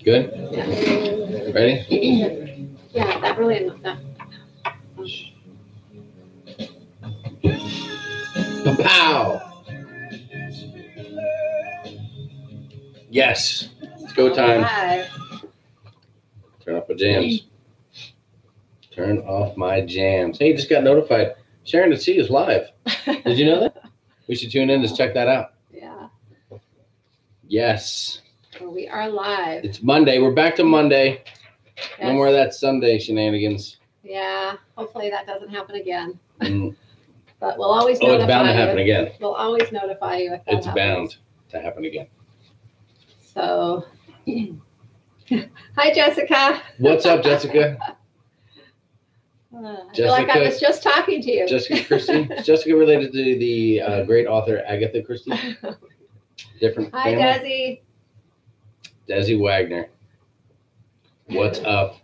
Good? Yeah. Ready? Yeah, that really. Pow! Yes. It's go time. Right. Turn off my jams. Turn off my jams. Hey, just got notified. Sharonatsea is live. Did you know that? We should tune in to check that out. Yeah. Yes. Well, we are live. It's Monday. We're back to Monday. Yes. No more of that Sunday shenanigans. Yeah. Hopefully that doesn't happen again. Mm. But we'll always notify you. It's bound to happen again. We'll always notify you if that It's happens. bound to happen again. So, hi, Jessica. What's up, Jessica? I feel like I was just talking to you. Jessica Christie. Is Jessica related to the great author Agatha Christie? Different Hi, family? Desi Wagner. What's up?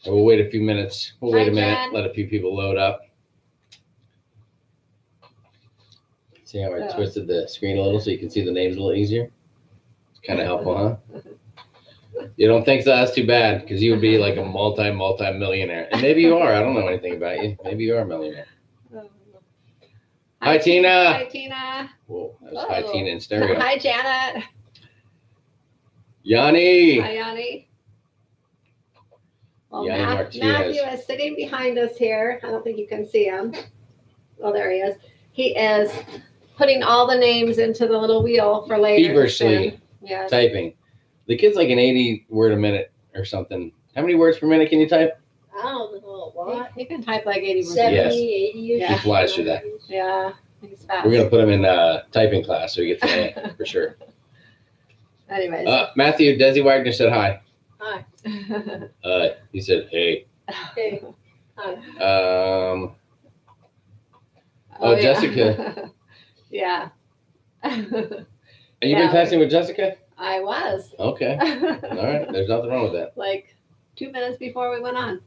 We'll wait a few minutes. We'll wait a minute. Jen. Let a few people load up. See how I twisted the screen a little so you can see the names a little easier? It's kind of helpful, huh? You don't think so? That's too bad, because you would be like a multi-millionaire. And maybe you are. I don't know anything about you. Maybe you are a millionaire. Hi, Tina. Hi, Tina. Whoa, that was hi, Tina in stereo. Hi, Janet. Yanni. Hi, Yanni. Well, Yanni Martinez. Matthew is sitting behind us here. I don't think you can see him. Oh, there he is. He is putting all the names into the little wheel for later. Feverishly yes. typing. The kid's like an 80 word a minute or something. How many words per minute can you type? I don't know what. He can type like 80 words. 70, Yes. 80. Yeah. He flies through that. Yeah, he's fast. We're going to put him in typing class so he gets an A for sure. Anyways. Matthew, Desi Wagner said hi. Hi. He said, hey. Hey. Hi. Oh, Jessica. Yeah. Have you been texting with Jessica? I was. Okay. All right. There's nothing wrong with that. Like 2 minutes before we went on.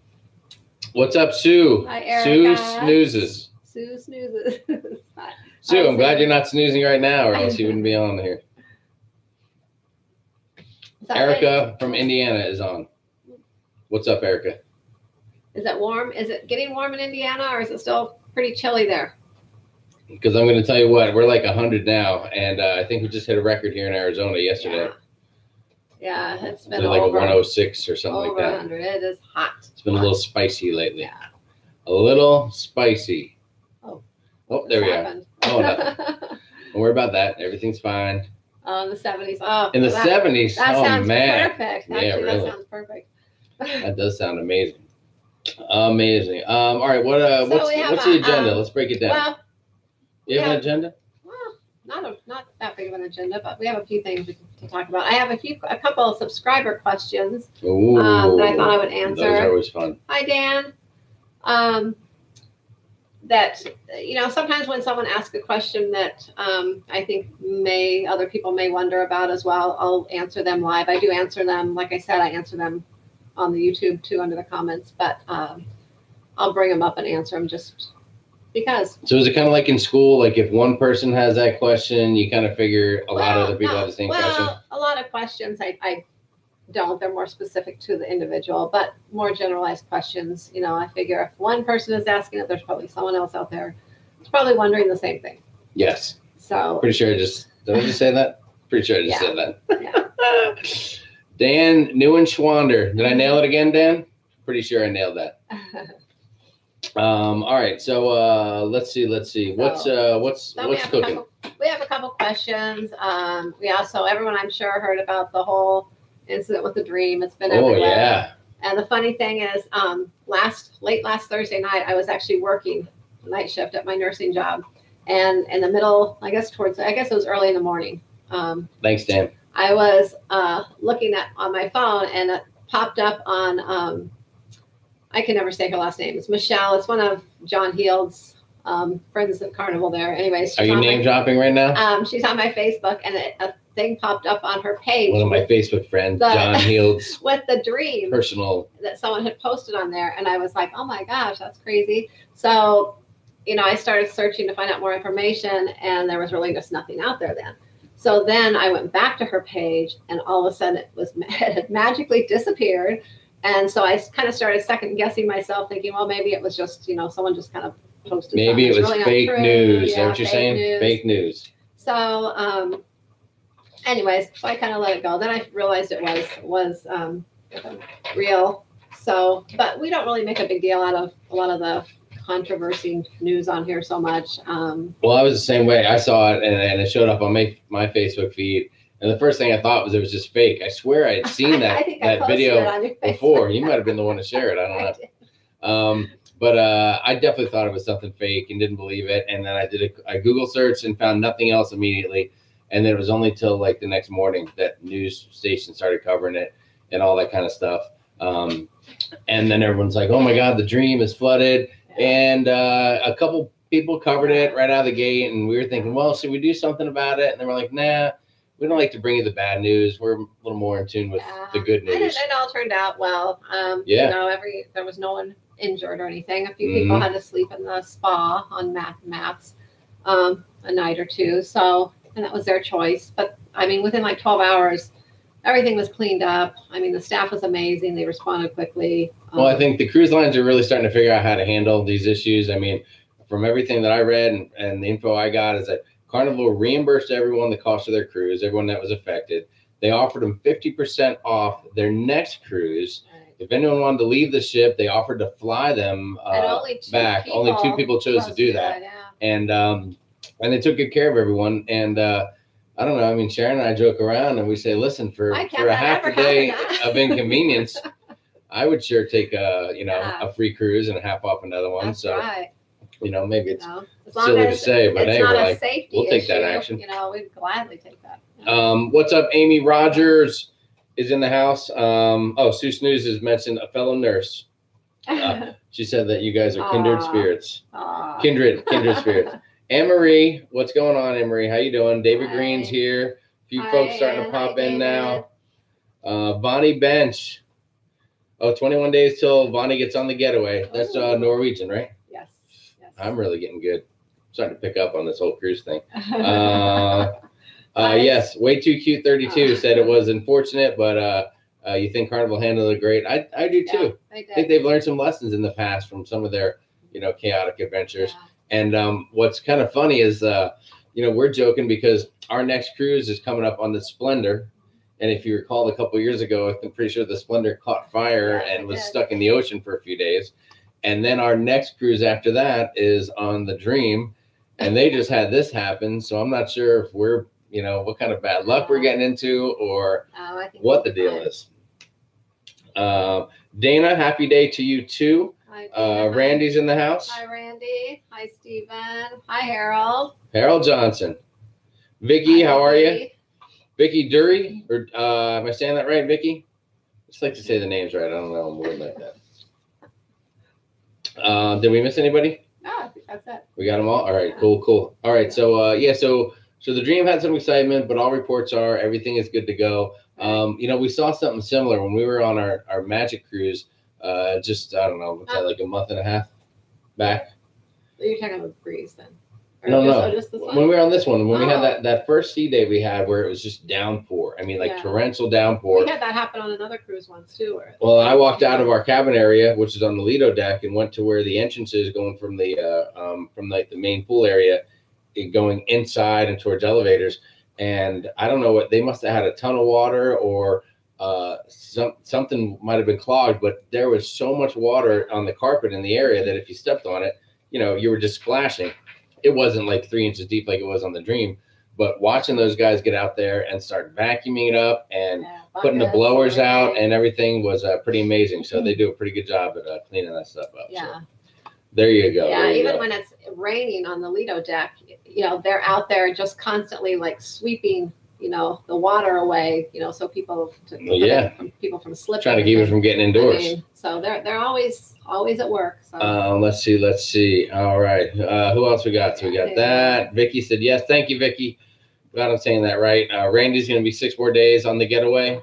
What's up, Sue? Hi, Erica. Sue snoozes. Sue snoozes. Sue, Hi, I'm glad you're not snoozing right now, or else you wouldn't be on here. Erica from Indiana is on. What's up, Erica? Is it warm? Is it getting warm in Indiana, or is it still pretty chilly there? Because I'm going to tell you what, we're like 100 now, and I think we just hit a record here in Arizona yesterday. Yeah, it's been like over, a 106 or something over like that. 100. It is hot. It's been a little spicy lately. Yeah. A little spicy. Oh, there we happened? are. Oh, no. Don't worry about that. Everything's fine. In the 70s. Oh, in the 70s. That oh, sounds man. perfect. Yeah, Actually, really. that sounds perfect. That does sound amazing. Amazing. All right. What's the agenda? Let's break it down. Well, you have an agenda? Well, not that big of an agenda, but we have a few things to talk about. I have a couple of subscriber questions Ooh, that I thought I would answer. Those are always fun. Hi, Dan. That, sometimes when someone asks a question that I think other people may wonder about as well, I'll answer them live. I do answer them. Like I said, I answer them on the YouTube too under the comments, but I'll bring them up and answer them just because. So is it kind of like in school, like if one person has that question, you kind of figure a lot of other people have the same question? A lot of questions I don't. They're more specific to the individual, but more generalized questions. I figure if one person is asking it, there's probably someone else out there who's probably wondering the same thing. Yes. So pretty sure did I just say that? Pretty sure I just said that. Yeah. Dan Neuenschwander. Did I nail it again, Dan? Pretty sure I nailed that. All right. So let's see. What's cooking? We have a couple questions. Everyone I'm sure heard about the whole incident with the dream. It's been everywhere. Oh yeah. And the funny thing is, late last Thursday night, I was actually working night shift at my nursing job, and in the middle, I guess it was early in the morning. Thanks, Dan. I was looking on my phone, and it popped up on. I can never say her last name. It's Michelle. It's one of John Heald's friends at Carnival there. Anyways, are you name dropping right now? She's on my Facebook, and a thing popped up on her page. One of my Facebook friends, John Heald's with the dream personal that someone had posted on there, and I was like, oh my gosh, that's crazy. So, I started searching to find out more information, and there was really just nothing out there then. So then I went back to her page, and all of a sudden it had magically disappeared. And so I kind of started second guessing myself, thinking, well, maybe it was just, someone just kind of posted. Maybe it was really fake news. Is that what you're saying? News. Fake news. So, anyways, so I kind of let it go. Then I realized it was real. So, but we don't really make a big deal out of a lot of the controversy news on here so much. Well, I was the same way. I saw it and it showed up on my Facebook feed. And the first thing I thought was it was just fake. I swear I had seen that video before. You might have been the one to share it. I don't know. But I definitely thought it was something fake and didn't believe it. And then I did a Google search and found nothing else immediately. And then it was only till like the next morning that news stations started covering it and all that kind of stuff. And then everyone's like, oh my God, the dream is flooded. And a couple people covered it right out of the gate. And we were thinking, well, should we do something about it? And they were like, nah, we don't like to bring you the bad news. We're a little more in tune with the good news. And it all turned out well. There was no one injured or anything. A few people had to sleep in the spa on mats a night or two. So, and that was their choice. But I mean, within like 12 hours, everything was cleaned up. I mean, the staff was amazing. They responded quickly. Well, I think the cruise lines are really starting to figure out how to handle these issues. I mean, from everything that I read and the info I got is that Carnival reimbursed everyone the cost of their cruise, everyone that was affected. They offered them 50% off their next cruise. Right. If anyone wanted to leave the ship, they offered to fly them back. Only 2 people chose to do that. Yeah. And they took good care of everyone. And I don't know. I mean, Sharon and I joke around and we say, listen, for a half a day of inconvenience, I would sure take a free cruise and half off another one. That's right. Maybe it's silly to say, but hey, we're like, we'll take that action. We'd gladly take that. What's up? Amy Rogers is in the house. Sue Snooze has mentioned a fellow nurse. She said that you guys are kindred spirits. Kindred spirits. Anne-Marie, what's going on, Anne-Marie? How you doing? David Green's here. A few folks starting to pop in now. Bonnie Bench. 21 days till Bonnie gets on the getaway. That's Norwegian, right? Yes. I'm really getting good. I'm starting to pick up on this whole cruise thing. Yes, way too cute 32 said it was unfortunate, but you think Carnival handled it great. I do too. I think they've learned some lessons in the past from some of their chaotic adventures. Yeah. And what's kind of funny is we're joking because our next cruise is coming up on the Splendor. And if you recall, a couple of years ago, I'm pretty sure the Splendor caught fire and was stuck in the ocean for a few days. And then our next cruise after that is on the Dream, and they just had this happen. So I'm not sure if we're, what kind of bad luck we're getting into or what the deal is. Dana, happy day to you too. Hi, Randy's in the house. Hi, Randy. Hi, Stephen. Hi, Harold. Harold Johnson. Vicky, how are you? Vicky Dury, or am I saying that right, Vicky? I just like to say the names right. I don't know. I'm weird like that. Did we miss anybody? No, I think that's it. We got them all? All right, cool. All right, so so the Dream had some excitement, but all reports are everything is good to go. We saw something similar when we were on our Magic cruise. I don't know, what's that, like a month and a half back? You're talking about Breeze then? No. Just when we were on this one, when we had that first sea day we had where it was just downpour. I mean, torrential downpour. We had that happen on another cruise once too. Well, I walked out of our cabin area, which is on the Lido deck, and went to where the entrance is going from the main pool area, going inside and towards elevators. And I don't know what, they must have had a ton of water or something might have been clogged, but there was so much water on the carpet in the area that if you stepped on it, you were just splashing. It wasn't like 3 inches deep like it was on the Dream, but watching those guys get out there and start vacuuming it up and putting the blowers out and everything was pretty amazing. So they do a pretty good job at cleaning that stuff up. Yeah. So there you go. Yeah, even when it's raining on the Lido deck, they're out there just constantly like sweeping, the water away, so people from slipping. Trying to keep it from getting indoors. So they're always at work. So. Let's see. All right. Who else we got? So we got that. Vicky said yes. Thank you, Vicky. Glad I'm saying that right. Randy's going to be 6 more days on the getaway.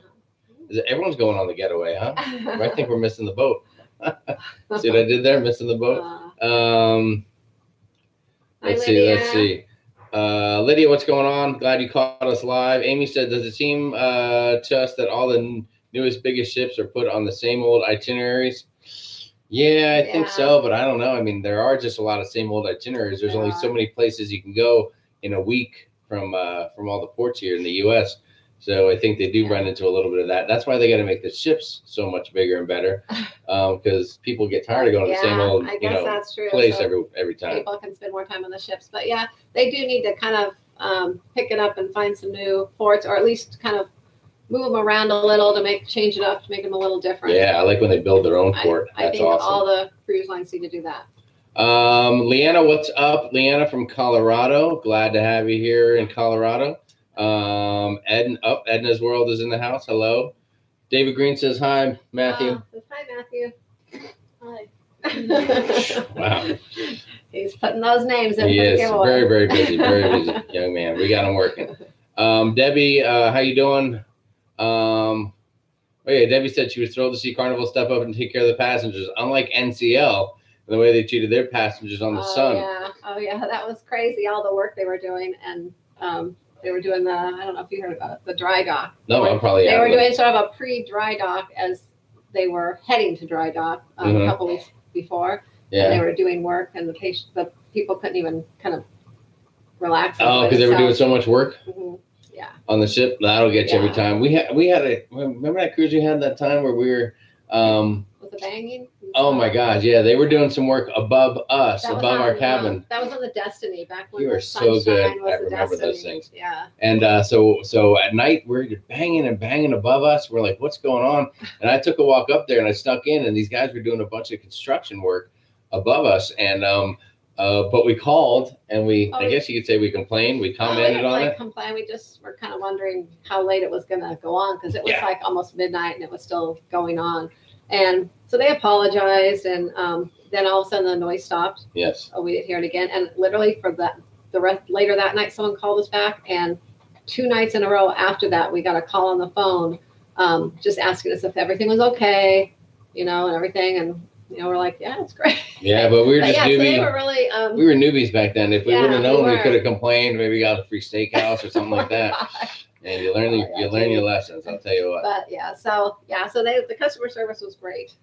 Everyone's going on the getaway, huh? I think we're missing the boat. See what I did there? Missing the boat. Let's see. Lydia, what's going on? Glad you caught us live. Amy said, does it seem to us that all the newest, biggest ships are put on the same old itineraries? Yeah, I think so, but I don't know. I mean, there are just a lot of same old itineraries. There's only so many places you can go in a week from all the ports here in the U.S. So I think they do run into a little bit of that. That's why they got to make the ships so much bigger and better, because people get tired of going to the same old that's true. place so every time. People can spend more time on the ships, but yeah, they do need to kind of pick it up and find some new ports, or at least kind of move them around a little to change it up, to make them a little different. Yeah, I like when they build their own port. I That's think awesome. all the cruise lines need to do that. Leanna, what's up? Leanna from Colorado. Glad to have you here in Colorado. Edna's World is in the house. Hello. David Green says hi, Matthew. Hi, Matthew. Hi. Wow. He's putting those names in. He is very, very busy. Very busy young man. We got him working. Debbie, how you doing? Oh yeah, Debbie said she was thrilled to see Carnival step up and take care of the passengers. Unlike NCL, the way they treated their passengers on the Sun. Oh yeah, that was crazy. All the work they were doing, and they were doing I don't know if you heard about it, the dry dock. No, I'm probably. They were doing sort of a pre-dry dock as they were heading to dry dock a couple weeks before. Yeah. And they were doing work, and the people couldn't even kind of relax. Oh, because they were doing so much work. Mm-hmm. Yeah. On the ship, that'll get you every time. We had remember that cruise we had that time where we were with the banging. Oh my gosh, yeah, they were doing some work above us, above our cabin. That was on the Destiny back when you were so good. I remember those things. Yeah. And so at night we're banging and banging above us. We're like, what's going on? And I took a walk up there and I snuck in, and these guys were doing a bunch of construction work above us, and but we called and I guess you could say we complained. We commented on it. We just were kind of wondering how late it was going to go on, because it was like almost midnight and it was still going on. And so they apologized, and then all of a sudden the noise stopped. Yes. We didn't hear it again. And literally later that night, someone called us back, and 2 nights in a row after that, we got a call on the phone, just asking us if everything was okay, and everything. And we're like, yeah, it's great. Yeah, but we were just newbies. So they were really, we were newbies back then. If we would have known, we could have complained. Maybe got a free steakhouse or something like that. And you learn your lessons. I'll tell you what. But so the customer service was great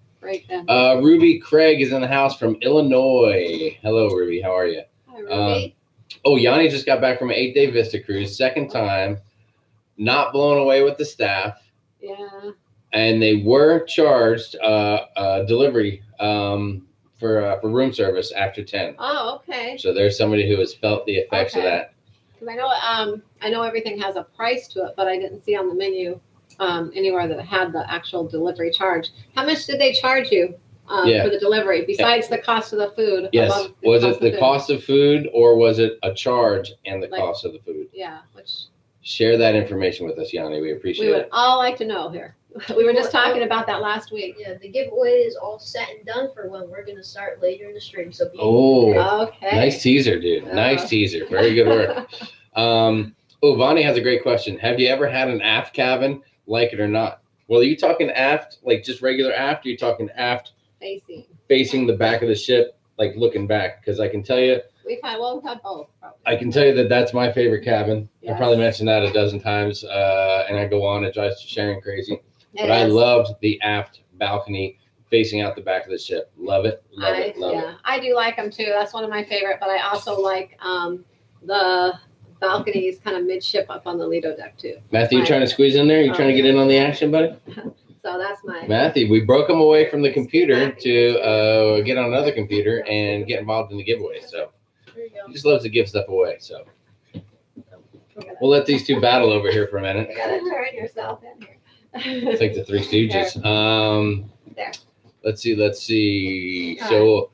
then. Ruby Craig is in the house from Illinois. Hello, Ruby. How are you? Hi, Ruby. Yanni just got back from an 8-day Vista cruise, second time. Not blown away with the staff. Yeah. And they were charged delivery for room service after 10. Oh, okay. So there's somebody who has felt the effects of that. Because I know everything has a price to it, but I didn't see on the menu anywhere that had the actual delivery charge. How much did they charge you for the delivery besides the cost of the food? Yes. Was it the cost of food, or was it a charge and the cost of the food? Yeah. Share that information with us, Yanni. We appreciate it. We would all like to know here. We were just talking about that last week. Yeah, the giveaway is all set and done for when we're going to start later in the stream. So okay. Nice teaser, dude. Nice teaser. Very good work. Vani has a great question. Have you ever had an aft cabin, like it or not? Well, are you talking aft, like just regular aft? Or are you talking aft facing the back of the ship, like looking back? Because I can tell you, we've had both. Probably. I can tell you that that's my favorite cabin. Yes. I probably mentioned that a dozen times, and I go on. It drives Sharon crazy. But I loved the aft balcony facing out the back of the ship. Love it. Love it. I do like them too. That's one of my favorite. But I also like the balconies kind of midship up on the Lido deck too. Matthew, you trying to squeeze in there? You trying to get in on the action, buddy? So that's Matthew. We broke him away from the computer to get on another computer and get involved in the giveaway. So he just loves to give stuff away. So we'll let these two battle over here for a minute. You gotta turn yourself in here. It's like the Three Stooges. There. Let's see. So,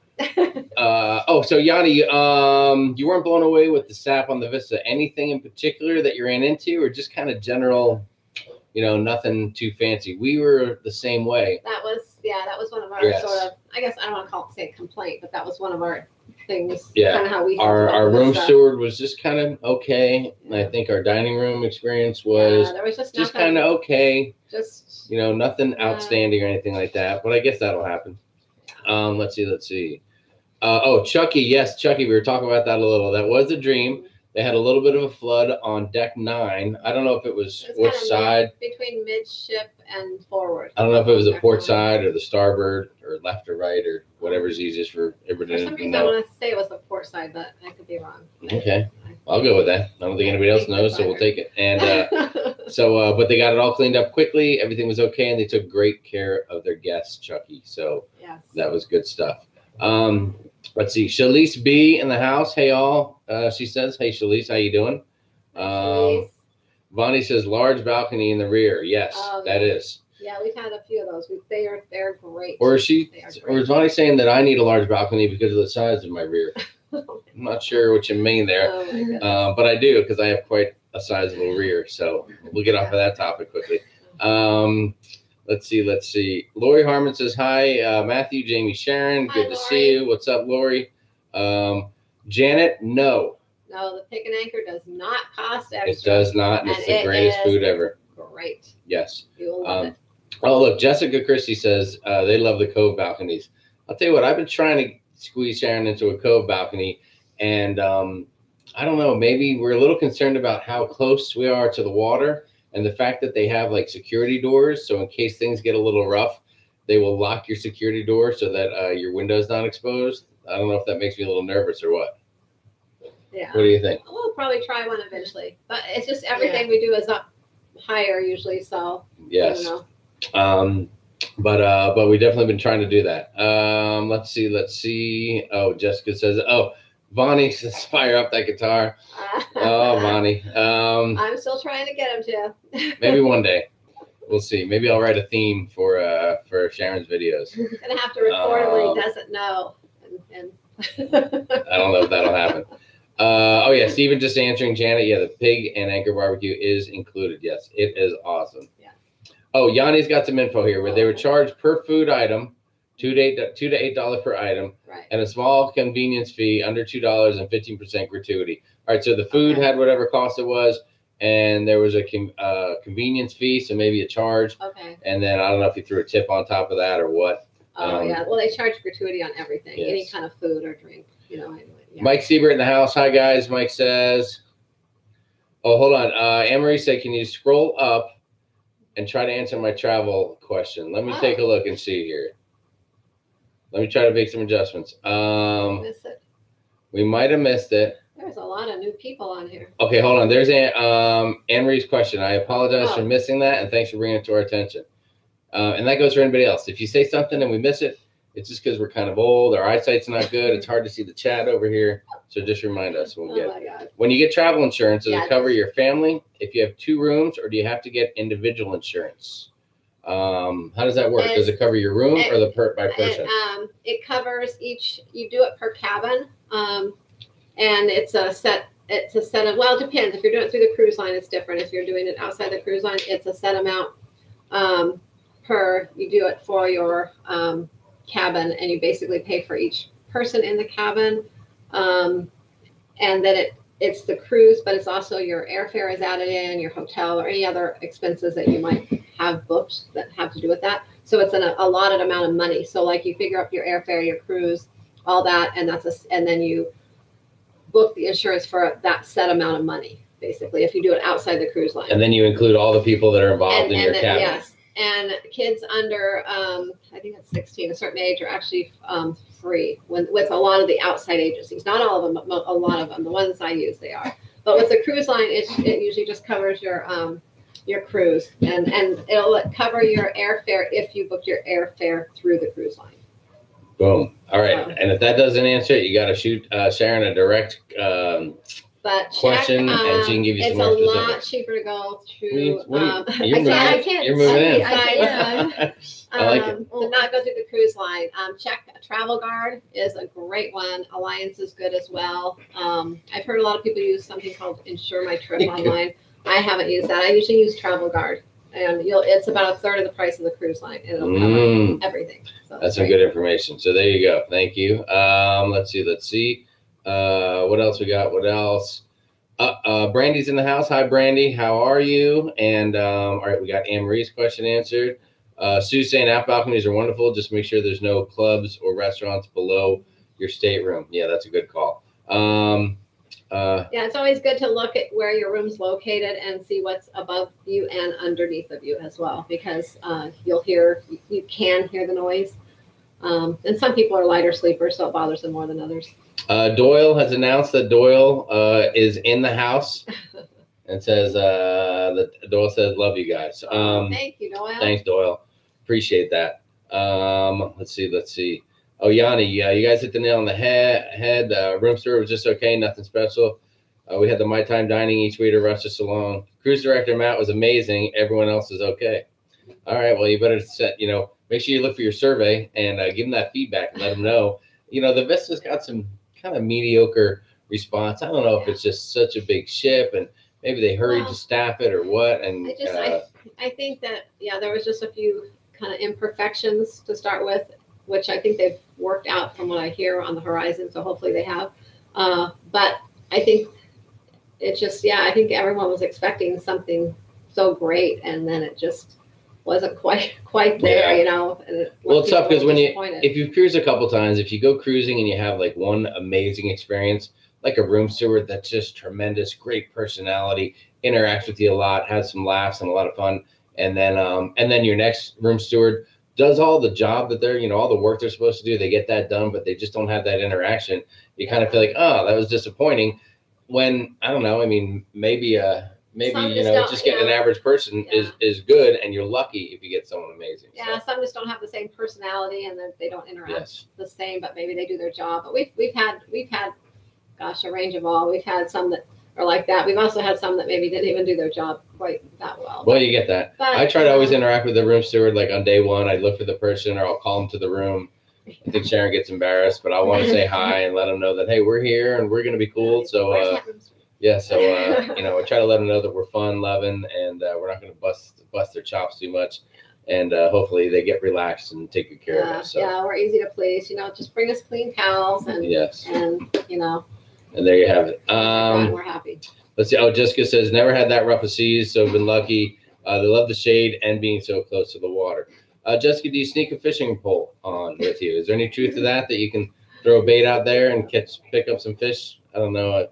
so Yanni, you weren't blown away with the staff on the Vista. Anything in particular that you ran into, or just kind of general, nothing too fancy? We were the same way. That was one of our sort of, I guess I don't want to say complaint, but that was one of our things. Yeah. Kind of how we our room steward was just kind of okay. And I think our dining room experience was, there was just kind of okay. Just nothing outstanding or anything like that. But I guess that'll happen. Let's see. Chucky. Yes, Chucky. We were talking about that a little. That was a dream. They had a little bit of a flood on deck 9. I don't know if it was which side. Between midship and forward. I don't know if it was the port side or the starboard or left or right or whatever's easiest for everybody For some to reason, know. I want to say it was the port side, but I could be wrong. Okay, I'll go with that. I don't think anybody else knows, so we'll take it. And but they got it all cleaned up quickly. Everything was okay, and they took great care of their guests, Chucky. So yes. That was good stuff. Let's see. Shalise B in the house. Hey, all. She says, hey, Shalise, how you doing? Vonnie says, large balcony in the rear. Yes, that is. Yeah, we've had a few of those. They're great. Or is Vonnie saying that I need a large balcony because of the size of my rear? I'm not sure what you mean there. Oh, my goodness. But I do because I have quite a sizable rear. So we'll get off of that topic quickly. Let's see. Lori Harmon says, hi, Matthew, Jamie, Sharon. Good to see you. What's up, Lori? Janet, no. No, the pick and anchor does not cost extra. It does not. And it's the greatest food ever. Great. Yes. You'll love it. Oh, look, Jessica Christie says they love the Cove balconies. I'll tell you what, I've been trying to squeeze Sharon into a Cove balcony. And I don't know, maybe we're a little concerned about how close we are to the water. And the fact that they have like security doors, so in case things get a little rough, they will lock your security door so that your window's not exposed. I don't know if that makes me a little nervous or what. Yeah. What do you think? We'll probably try one eventually, but it's just everything we do is up higher usually. So yes. I don't know. But we definitely been trying to do that. Let's see. Oh, Jessica says, Vonnie says, fire up that guitar. Oh, Vonnie. I'm still trying to get him to. Maybe one day. We'll see. Maybe I'll write a theme for Sharon's videos. He's gonna have to record when he doesn't know. And I don't know if that'll happen. Stephen just answering Janet. Yeah, the pig and anchor barbecue is included. Yes, it is awesome. Yeah. Oh, Yanni's got some info here where they were charged per food item, $2 to $8 per item, right, and a small convenience fee under $2 and 15% gratuity. All right, so the food had whatever cost it was, and there was a convenience fee, so maybe a charge. Okay. And then I don't know if you threw a tip on top of that or what. Well, they charge gratuity on everything, yes, any kind of food or drink, anyway. Yeah. Mike Siebert in the house. Hi, guys. Mike says, oh, hold on. Anne-Marie said, can you scroll up and try to answer my travel question? Let me take a look and see here. Let me try to make some adjustments. Miss it. We might have missed it. There's a lot of new people on here. Okay, hold on. There's Anne-Marie's question. I apologize for missing that, and thanks for bringing it to our attention. And that goes for anybody else. If you say something and we miss it, it's just because we're kind of old. Our eyesight's not good. It's hard to see the chat over here. So just remind us. We'll get it. God. When you get travel insurance, does it cover your family? If you have 2 rooms, or do you have to get individual insurance? How does that work? Does it cover your room or the by person? It covers each. You do it per cabin, and it's a set. It's a set of. Well, it depends. If you're doing it through the cruise line, it's different. If you're doing it outside the cruise line, it's a set amount per. You do it for your cabin, and you basically pay for each person in the cabin, and then it's the cruise, but it's also your airfare is added in, your hotel, or any other expenses that you might have booked that have to do with that. So it's an allotted amount of money. So like you figure up your airfare, your cruise, all that, and and then you book the insurance for that set amount of money, basically, if you do it outside the cruise line. And then you include all the people that are involved in your cabin. Yes. And kids under, I think it's 16, a certain age, are actually free with a lot of the outside agencies. Not all of them, but a lot of them. The ones I use, they are. But with the cruise line, it usually just covers your cruise, and it'll cover your airfare if you book your airfare through the cruise line. Boom. All right. And if that doesn't answer it, you got to shoot Sharon a direct question, and she can give you some more specifics. It's a lot cheaper to go through. I can't. You're moving in. I like it. To not go through the cruise line. Check Travel Guard is a great one. Alliance is good as well. I've heard a lot of people use something called Insure My Trip online. I haven't used that. I usually use Travel Guard, and it's about 1/3 of the price of the cruise line, and it'll cover everything. So that's some good information. So there you go. Thank you. Let's see. What else we got? What else? Brandy's in the house. Hi, Brandy. How are you? And all right, we got Anne-Marie's question answered. Sue's saying aft balconies are wonderful. Just make sure there's no clubs or restaurants below your stateroom. Yeah, that's a good call. Yeah, it's always good to look at where your room's located and see what's above you and underneath of you as well, because you can hear the noise. And some people are lighter sleepers, so it bothers them more than others. Doyle has announced that Doyle is in the house. And says that Doyle says, "Love you guys." Thank you, Doyle. Thanks, Doyle. Appreciate that. Let's see. Oh, Yanni, you guys hit the nail on the head. Room tour was just okay, nothing special. We had the My Time dining each waiter rushed us along. Cruise director Matt was amazing. Everyone else is okay. All right, well, you better make sure you look for your survey and give them that feedback and let them know. The Vista's got some kind of mediocre response. I don't know if it's just such a big ship and maybe they hurried to staff it or what. And I think that, there was just a few kind of imperfections to start with, which I think they've worked out from what I hear on the horizon. So hopefully they have. But I think it just, I think everyone was expecting something so great. And then it just wasn't quite there, And well, it's tough because if you've cruised a couple times, if you go cruising and you have like one amazing experience, like a room steward that's just tremendous, great personality, interacts with you a lot, has some laughs and a lot of fun. And then your next room steward does all the job that they're, all the work they're supposed to do. They get that done, but they just don't have that interaction. You kind of feel like, oh, that was disappointing. When, I don't know, I mean, maybe just getting an average person is good, and you're lucky if you get someone amazing. Yeah, some just don't have the same personality, and then they don't interact the same, but maybe they do their job. But we've had gosh, a range of all. We've had some that are like that. We've also had some that maybe didn't even do their job quite that well. Well, you get that. But I try to always interact with the room steward. Like on day one, I look for the person, or I'll call them to the room. I think Sharon gets embarrassed, but I want to say hi and let them know that, hey, we're here and we're going to be cool. So, I try to let them know that we're fun, loving, and we're not going to bust their chops too much. And hopefully they get relaxed and take good care of us. So. Yeah, we're easy to please. Just bring us clean towels and And there you have it. We're happy. Let's see. Oh, Jessica says, never had that rough of seas, so been lucky. They love the shade and being so close to the water. Jessica, do you sneak a fishing pole on with you? Is there any truth to that you can throw a bait out there and pick up some fish? I don't know. I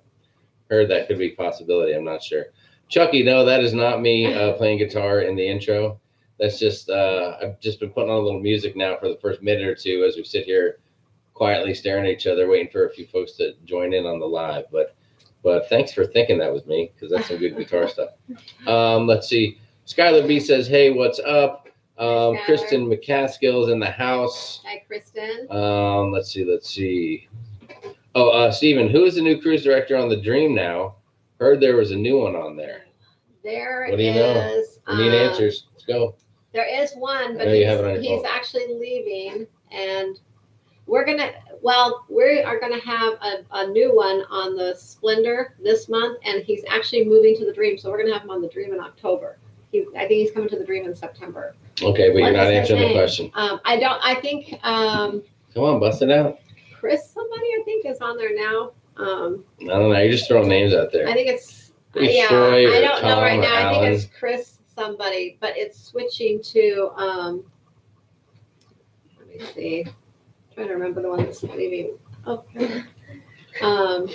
heard that could be a possibility. I'm not sure. Chucky, no, that is not me playing guitar in the intro. That's just, I've just been putting on a little music now for the first minute or two as we sit here quietly staring at each other, waiting for a few folks to join in on the live. But thanks for thinking that was me, because that's some good guitar stuff. Let's see. Skylar B says, hey, what's up? Kristen McCaskill's in the house. Hi, Kristen. Let's see. Oh, Steven, who is the new cruise director on the Dream now? Heard there was a new one on there. What do you know? We need answers. Let's go. There is one, but he's actually leaving, and we are gonna have a new one on the Splendor this month, and he's actually moving to the Dream, so we're gonna have him on the Dream in October. I think he's coming to the Dream in September. Okay, but you're not answering the question. I think. Come on, bust it out. Chris, somebody I think is on there now. I don't know. You're just throwing names out there. I think it's Troy I don't know right now. Alan. I think it's Chris somebody, but it's switching to. Let me see. I'm trying to remember the one that's leaving. Oh. What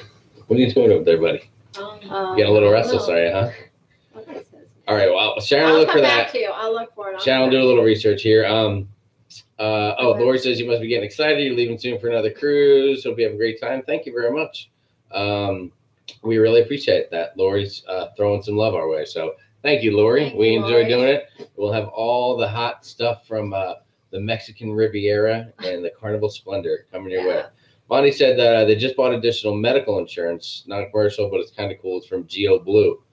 are you doing over there, buddy? Getting a little restless, are you, huh? All right. Well, Sharon will look for that. I'll look for it. Sharon will do a little research here. Lori says you must be getting excited. You're leaving soon for another cruise. Hope you have a great time. Thank you very much. We really appreciate that. Lori's throwing some love our way. So thank you, Lori. We enjoy doing it. We'll have all the hot stuff from the Mexican Riviera and the Carnival Splendor coming your way. Bonnie said they just bought additional medical insurance, not a commercial, but it's kind of cool. It's from Geo Blue.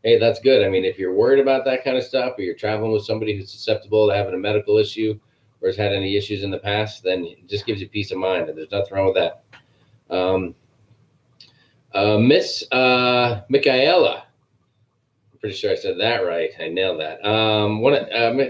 Hey, that's good. I mean, if you're worried about that kind of stuff, or you're traveling with somebody who's susceptible to having a medical issue or has had any issues in the past, then it just gives you peace of mind, and there's nothing wrong with that. Miss Michaela, I'm pretty sure I said that right. I nailed that.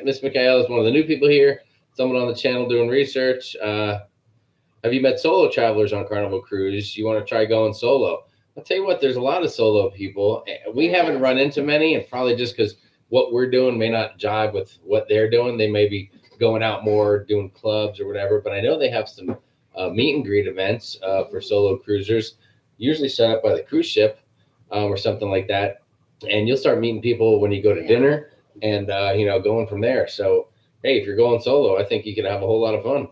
Miss Michaela is one of the new people here, someone on the channel doing research. Have you met solo travelers on Carnival Cruise? You want to try going solo? I'll tell you what, there's a lot of solo people. We haven't run into many, and probably just because what we're doing may not jive with what they're doing. They may be going out more, doing clubs or whatever, but I know they have some meet and greet events for solo cruisers. usually set up by the cruise ship or something like that. And you'll start meeting people when you go to dinner and, going from there. So, hey, if you're going solo, I think you could have a whole lot of fun.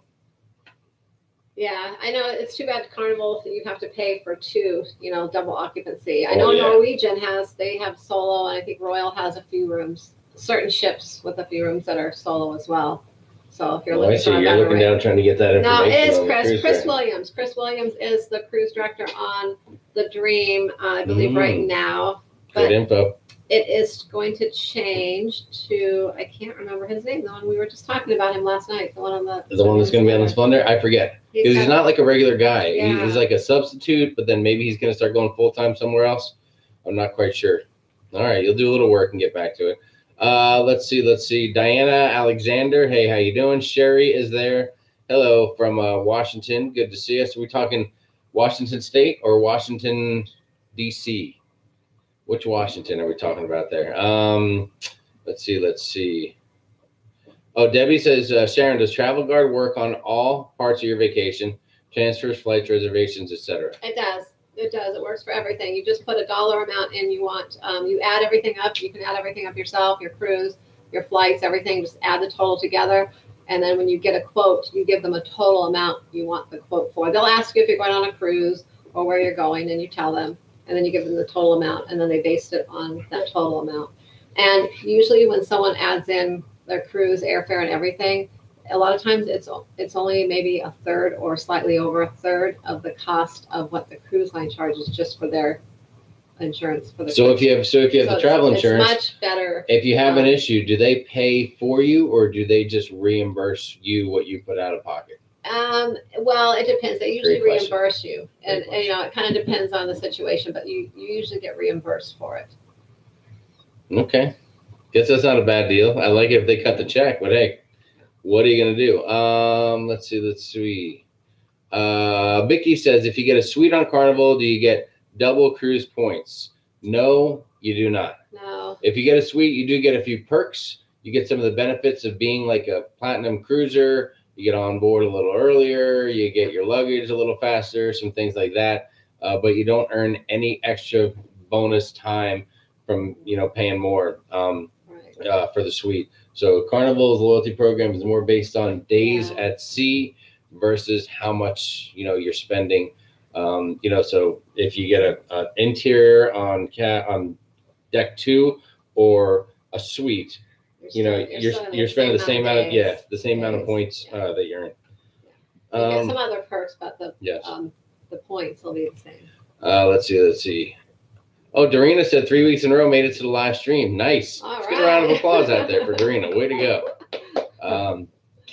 Yeah, I know it's too bad Carnival you have to pay for 2, double occupancy. I know Norwegian they have solo, and I think Royal has a few rooms. Certain ships with a few rooms that are solo as well. So if you're looking for you're looking down trying to get that information. No, it is Chris Williams. Chris Williams is the cruise director on the Dream, I believe, right now. Good info. It is going to change to, I can't remember his name, the one we were just talking about him last night. The one that's going to be on the Splendor? I forget. Because he's not like a regular guy. Yeah. He's like a substitute, but then maybe he's going to start going full-time somewhere else. I'm not quite sure. All right, you'll do a little work and get back to it. Let's see. Diana Alexander. Hey, how you doing? Sherry is there. Hello from Washington. Good to see us. Are we talking Washington State or Washington, D.C.? Which Washington are we talking about there? Let's see. Oh, Debbie says, Sharon, does Travel Guard work on all parts of your vacation? Transfers, flights, reservations, etc. It does. It does. It works for everything. You just put a dollar amount in. You want, you add everything up. You can add everything up yourself, your cruise, your flights, everything. Just add the total together. And then when you get a quote, you give them a total amount you want the quote for. They'll ask you if you're going on a cruise or where you're going, and you tell them. And then you give them the total amount, and then they based it on that total amount. And usually when someone adds in their cruise, airfare, and everything, a lot of times it's only maybe a third or slightly over a third of the cost of what the cruise line charges just for their insurance. For the so if you have the travel insurance, it's much better. If you have an issue, do they pay for you, or do they just reimburse you what you put out of pocket? Well, it depends. They usually reimburse you, and it kind of depends on the situation, but you usually get reimbursed for it. Okay, guess that's not a bad deal. I like it if they cut the check, but hey, what are you gonna do? Let's see. Vicky says, if you get a suite on Carnival, do you get double cruise points? No, you do not. No. If you get a suite, you do get a few perks. You get some of the benefits of being like a platinum cruiser. You get on board a little earlier, you get your luggage a little faster, some things like that. But you don't earn any extra bonus time from, paying more for the suite. So Carnival's loyalty program is more based on days at sea versus how much, you're spending. So if you get an interior on deck 2 or a suite, you're spending the same amount of the same amount of points that you're in. You get some other perks, but the points will be the same. Let's see. Oh, Dorina said 3 weeks in a row made it to the live stream. Nice. Let's get a round of applause out there for Dorina. Way to go.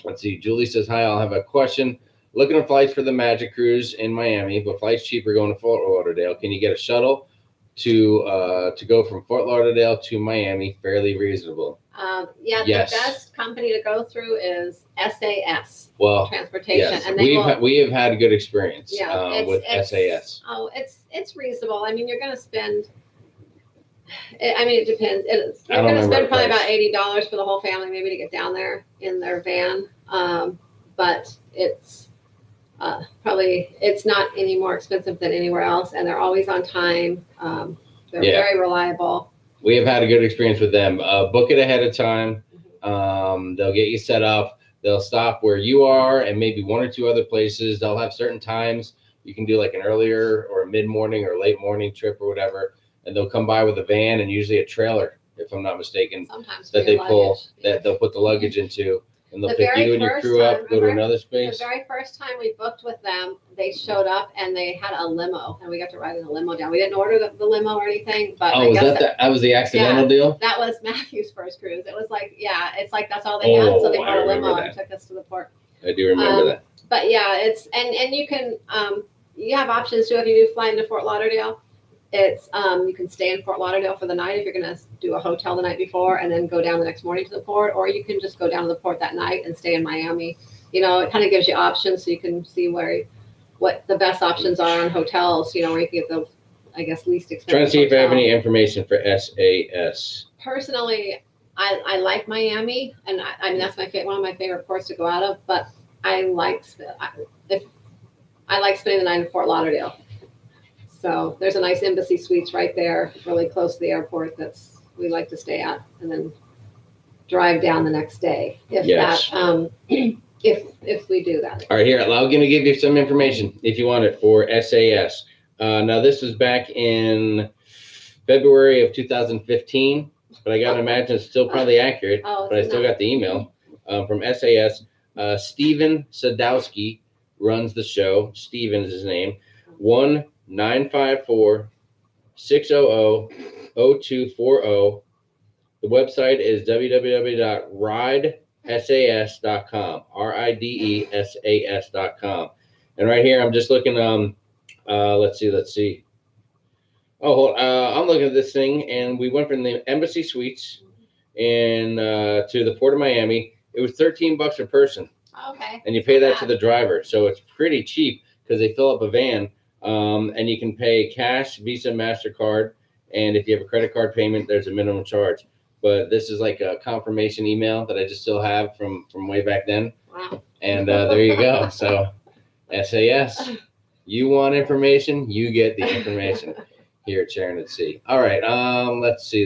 Let's see. Julie says, hi, I'll have a question. Looking at flights for the Magic Cruise in Miami, but flights cheaper going to Fort Lauderdale. Can you get a shuttle to go from Fort Lauderdale to Miami fairly reasonable? The best company to go through is SAS. Well, transportation, yes. and we have had a good experience with SAS. Oh, it's reasonable. I mean, you're going to spend. It depends. You're going to spend probably about $80 for the whole family, maybe to get down there in their van. But it's it's not any more expensive than anywhere else, and they're always on time. They're very reliable. We have had a good experience with them. Book it ahead of time. They'll get you set up. They'll stop where you are and maybe 1 or 2 other places. They'll have certain times you can do like an earlier or a mid-morning or late morning trip or whatever. And they'll come by with a van and usually a trailer, if I'm not mistaken, that they pull, that they'll put the luggage into. And they'll pick you and your crew up, go to another space. The very first time we booked with them, they showed up and they had a limo, and we got to ride in the limo down. We didn't order the limo or anything, but that was the accidental deal? That was Matthew's first cruise. It was like, it's like that's all they had, so they brought a limo and took us to the port. I do remember that. But it's and you can you have options too if you do fly into Fort Lauderdale. It's you can stay in Fort Lauderdale for the night if you're going to do a hotel the night before and then go down the next morning to the port, or you can just go down to the port that night and stay in Miami. It kind of gives you options so you can see what the best options are on hotels, where you can get the, least expensive. Trying to see if I have any information for SAS. Personally, I like Miami, and that's one of my favorite ports to go out of, but I like spending the night in Fort Lauderdale. So there's a nice Embassy Suites right there, really close to the airport. We like to stay at, and then drive down the next day if Yes. that if we do that. All right, here, I'm going to give you some information if you want it for SAS. Now, this was back in February of 2015, but I got to imagine it's still probably accurate, but I still got the email from SAS. Steven Sadowski runs the show. Steven is his name. 1-954-600-0240. The website is www.ridesas.com, RIDESAS.com. And right here, I'm just looking, let's see. Oh, I'm looking at this thing, and we went from the Embassy Suites and to the Port of Miami. It was $13 a person. Okay. And you pay that to the driver. So it's pretty cheap because they fill up a van, and you can pay cash, Visa, MasterCard. And if you have a credit card payment, there's a minimum charge. But this is like a confirmation email that I just still have from way back then. Wow. And there you go. So SAS, you want information, you get the information here at Sharonatsea. All right. Let's see.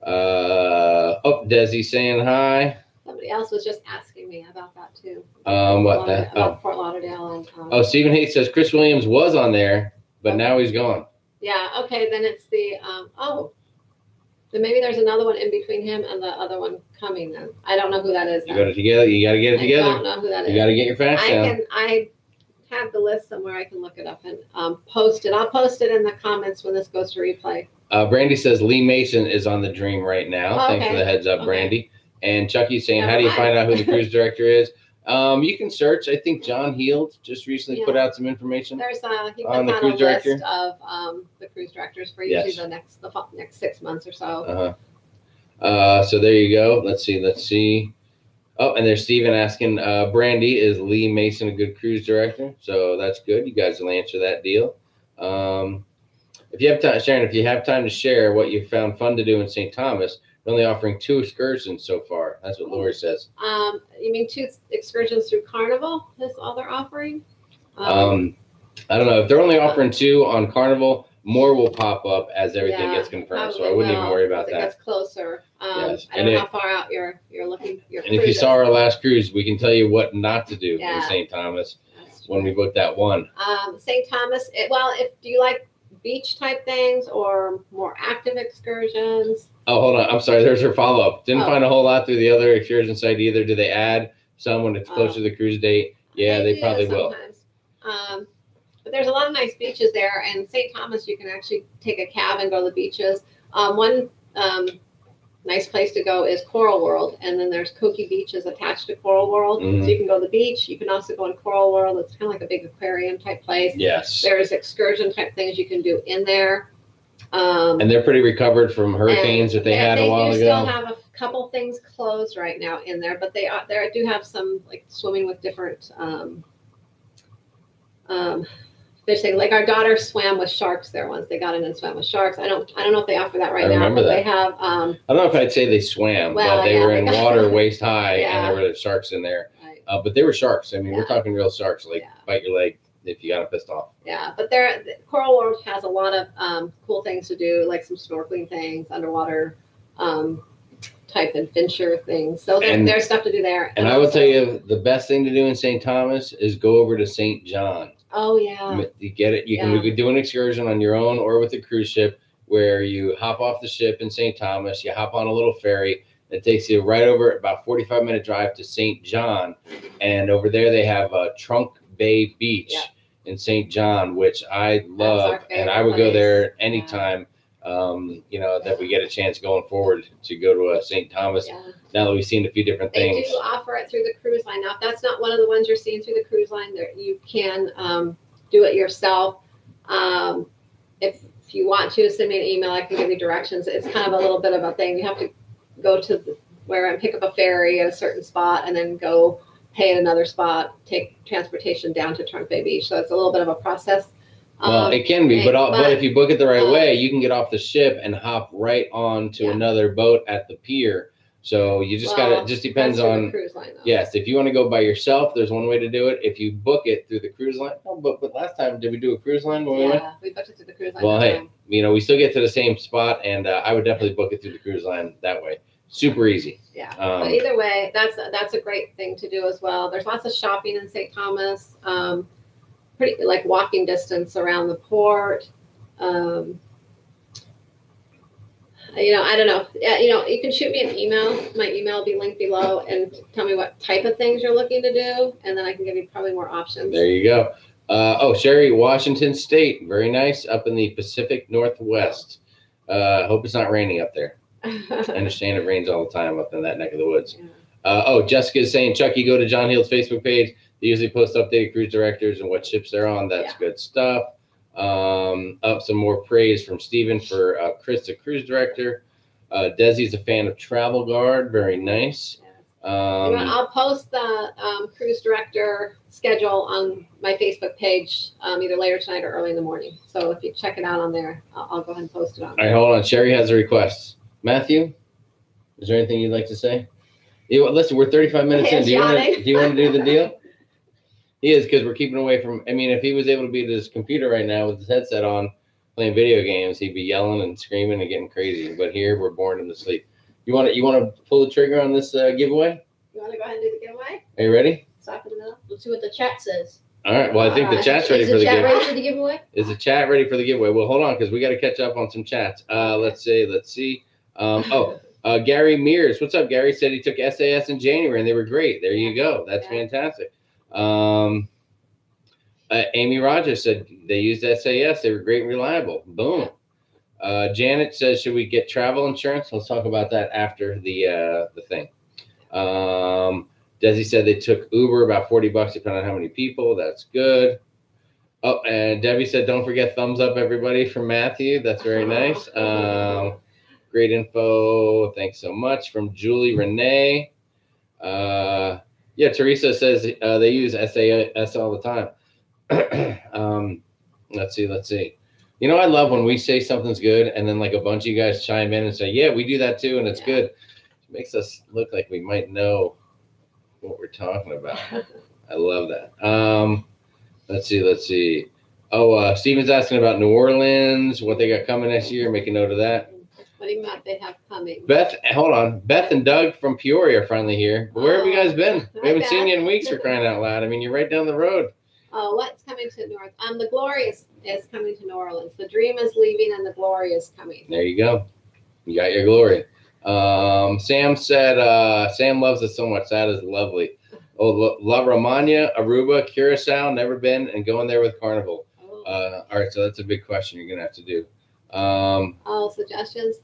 Desi saying hi. Somebody else was just asking me about that too. About Fort Lauderdale and. Stephen Hayes says Chris Williams was on there, but now he's gone. Yeah. Okay. Then it's the Then maybe there's another one in between him and the other one coming. Then I don't know who that is. You got it together. You got to get it together. I don't know who that is. You got to get your facts down. I have the list somewhere. I can look it up and post it. I'll post it in the comments when this goes to replay. Brandy says Lee Mason is on the Dream right now. Oh, Thanks for the heads up, Brandy. And Chucky's saying, how do you find out who the cruise director is? You can search. I think John Heald just recently put out some information. There's he puts on the cruise director list of the cruise directors for usually the next 6 months or so. So there you go. Let's see. Oh, and there's Steven asking, Brandy, is Lee Mason a good cruise director? So that's good. You guys will answer that deal. If you have time, Sharon, if you have time to share what you found fun to do in St. Thomas, we're only offering 2 excursions so far. That's what Lori says. You mean 2 excursions through Carnival is all they're offering? I don't know. If they're only offering 2 on Carnival, more will pop up as everything gets confirmed. So I wouldn't even worry about that. It gets closer. Yes. I don't know how far out you're looking. And if you saw our last cruise, we can tell you what not to do in St. Thomas when we booked that one. St. Thomas, do you like beach type things or more active excursions? Oh, hold on. I'm sorry. There's her follow-up. Didn't find a whole lot through the other excursion site either. Do they add some when it's closer to the cruise date? Yeah, they probably will. But there's a lot of nice beaches there. And St. Thomas, you can actually take a cab and go to the beaches. One nice place to go is Coral World. And then there's Koki Beaches attached to Coral World. Mm-hmm. So you can go to the beach. You can also go in Coral World. It's kind of like a big aquarium type place. Yes. There's excursion type things you can do in there. And they're pretty recovered from hurricanes that they had a while ago. They still have a couple things closed right now in there, but they do have some like swimming with different fish things. Like our daughter swam with sharks there once. They got in and swam with sharks. I don't know if they offer that right now, but they have. I don't know if I'd say they swam, but they were in water waist high, and there were sharks in there. Right. But they were sharks. I mean, we're talking real sharks, like bite your leg if you got them pissed off. Yeah, but Coral World has a lot of cool things to do, like some snorkeling things, underwater type adventure things. So there's stuff to do there. And I will tell you, the best thing to do in St. Thomas is go over to St. John. Oh, yeah. You get it. You can do an excursion on your own or with a cruise ship where you hop off the ship in St. Thomas, you hop on a little ferry. It takes you right over about 45-minute drive to St. John. And over there they have a Trunk Bay Beach in St. John, which I love. And I would go there anytime, that we get a chance going forward to go to St. Thomas. Yeah. Now that we've seen a few different things. They do offer it through the cruise line. Now, if that's not one of the ones you're seeing through the cruise line, you can do it yourself. If you want to, send me an email. I can give you directions. It's kind of a little bit of a thing. You have to go to where and pick up a ferry at a certain spot and then go pay at another spot, take transportation down to Trunk Bay Beach. So it's a little bit of a process. Well, it can be, but if you book it the right way, you can get off the ship and hop right on to another boat at the pier So you just gotta. It just depends that's on the cruise line, though. Yes, if you want to go by yourself, there's one way to do it. If you book it through the cruise line, but last time did we do a cruise line when we went? Yeah, we booked it through the cruise line. Well, hey, we still get to the same spot, and I would definitely book it through the cruise line that way. Super easy. Yeah, but either way, that's a great thing to do as well. There's lots of shopping in St. Thomas. Pretty like walking distance around the port. I don't know. Yeah, you can shoot me an email. My email will be linked below, and tell me what type of things you're looking to do, and then I can give you probably more options. There you go. Sherry, Washington State, very nice, up in the Pacific Northwest. Hope it's not raining up there. I understand it rains all the time up in that neck of the woods. Yeah. Jessica is saying, Chucky, go to John Heald's Facebook page. They usually post updated cruise directors and what ships they're on. That's good stuff. Some more praise from Steven for Chris, the cruise director. Desi's a fan of Travel Guard. Very nice. I'll post the cruise director schedule on my Facebook page either later tonight or early in the morning. So if you check it out on there, I'll go ahead and post it on there. All right, hold on. Sherry has a request. Matthew, is there anything you'd like to say? Listen, we're 35 minutes in. Do you want to do the deal? He is, because we're keeping away from. I mean, if he was able to be at his computer right now with his headset on, playing video games, he'd be yelling and screaming and getting crazy. But here, we're boring him to sleep. You want to pull the trigger on this giveaway? You want to go ahead and do the giveaway? Are you ready? Stop in the middle. Let's see what the chat says. All right. Well, I think the chat's ready for the giveaway. Is the chat ready for the giveaway? Is the chat ready for the giveaway? Well, hold on, because we got to catch up on some chats. Let's see. Gary Mears. What's up, Gary? Said he took SAS in January and they were great. There you go. That's fantastic. Amy Rogers said they used SAS. They were great and reliable. Boom. Janet says, should we get travel insurance? Let's talk about that after the thing. Desi said they took Uber, about $40 depending on how many people. That's good. Oh, and Debbie said, don't forget thumbs up, everybody, from Matthew. That's very nice. Great info. Thanks so much. From Julie Renee. Teresa says they use SAS all the time. Let's see. I love when we say something's good and then like a bunch of you guys chime in and say, yeah, we do that too, and it's good. It makes us look like we might know what we're talking about. I love that. Let's see. Steven's asking about New Orleans, what they got coming next year. Make a note of that. What do you mean they have coming? Beth, hold on. Beth and Doug from Peoria are finally here. Where have you guys been? We haven't seen you in weeks, for crying out loud. I mean, you're right down the road. Oh, what's coming to New Orleans? The Glory is coming to New Orleans. The Dream is leaving and the Glory is coming. There you go. You got your Glory. Sam said, Sam loves it so much. That is lovely. La Romagna, Aruba, Curacao, never been, and going there with Carnival. All right, so that's a big question you're going to have to do. Suggestions.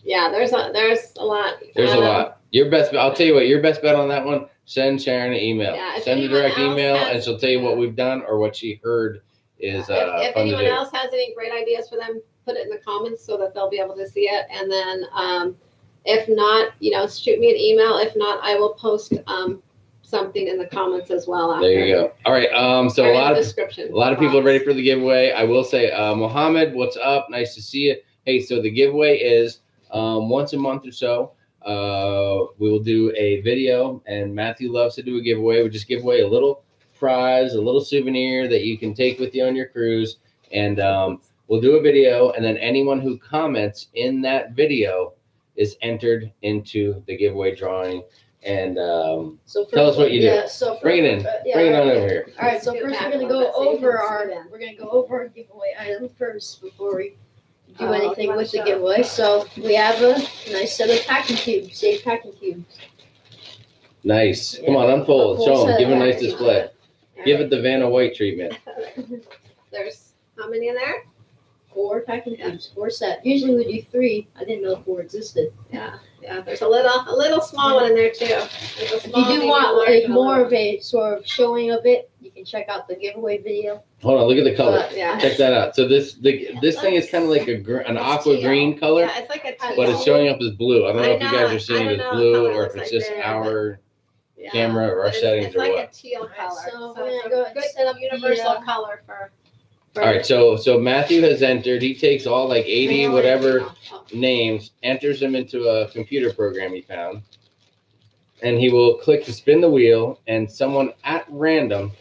There's a lot. There's a lot. Your best, I'll tell you what, your best bet on that one, send Sharon an email. Yeah, send a direct email and she'll tell you what we've done or what she heard is fun to do. If anyone else has any great ideas for them, put it in the comments so that they'll be able to see it. And then if not, shoot me an email. If not, I will post something in the comments as well. After. There you go. All right. So a lot of people are ready for the giveaway. I will say, Mohammed, what's up? Nice to see you. Hey, so the giveaway is once a month or so. We will do a video, and Matthew loves to do a giveaway. We just give away a little prize, a little souvenir that you can take with you on your cruise, and we'll do a video, and then anyone who comments in that video is entered into the giveaway drawing. And tell us what you do. Bring it in. Bring it on over here. All right. So first we're gonna go over our giveaway item first before we do anything with the giveaway. So we have a nice set of packing cubes, safe packing cubes. Nice. Come on, unfold. Show them. Give a nice display. Give it the Vanna White treatment. There's how many in there? 4 packing cubes, 4 sets. Usually we do 3. I didn't know 4 existed. Yeah. There's a little small one in there too. If you do want like more of a sort of showing of it, you can check out the giveaway video. Hold on, look at the color. Check that out. So this thing is kind of like an aqua green color. Yeah, it's like a teal. But it's showing up as blue. I don't know if you guys are seeing it as blue or if it's just our camera or our settings or what. It's like a teal color. So we're gonna go good universal color for. All right, so Matthew has entered. He takes all like 80 whatever names, enters them into a computer program he found, and he will click to spin the wheel, and someone at random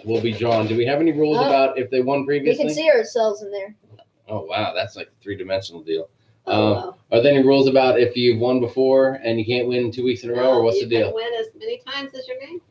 will be drawn. Do we have any rules about if they won previously? We can see ourselves in there. Oh wow, that's like a 3-dimensional deal. Wow. Are there any rules about if you've won before and you can't win 2 weeks in a row, or what's the deal? You can win as many times as your name.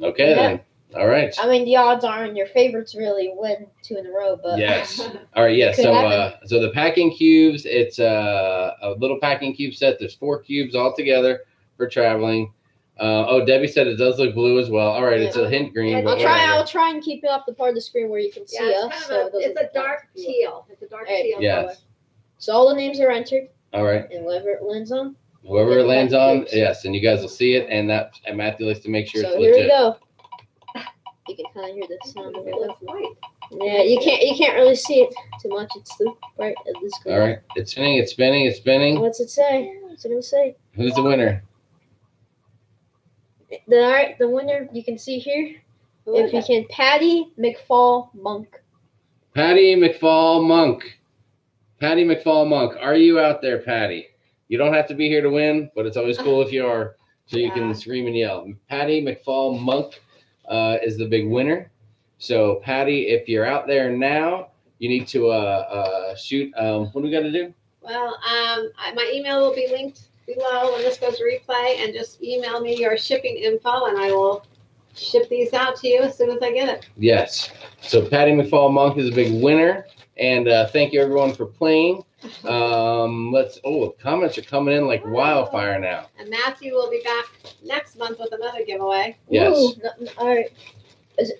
Okay then. All right. I mean, the odds aren't your favorites really win 2 in a row, but yes. All right. Yes. So the packing cubes. It's a little packing cube set. There's 4 cubes all together for traveling. Debbie said it does look blue as well. All right. It's a hint green. But I'll try and keep it off the part of the screen where you can see us. It's a dark teal. It's a dark teal color. So all the names are entered. All right. And whoever it lands on. Whoever it lands on, yes, and you guys will see it, and Matthew likes to make sure it's legit. So here we go. You can kind of hear the sound of it. White. Yeah, you can't really see it too much. It's too bright at this color. All right, it's spinning, it's spinning, it's spinning. What's it say? What's it gonna say? Who's the winner? The winner you can see here. If you can, Patti, McFall, Munk. Patti, McFall, Munk. Patti, McFall, Munk. Are you out there, Patti? You don't have to be here to win, but it's always cool if you are, so you can scream and yell. Patti, McFall, Munk is the big winner. So, Patti, if you're out there now, you need to shoot. What do we got to do? Well, my email will be linked below when this goes to replay, and just email me your shipping info, and I will ship these out to you as soon as I get it. Yes. So, Patti McFall Munk is a big winner, and thank you everyone for playing. Comments are coming in like wildfire now. And Matthew will be back next month with another giveaway. Yes. Ooh, all right. Is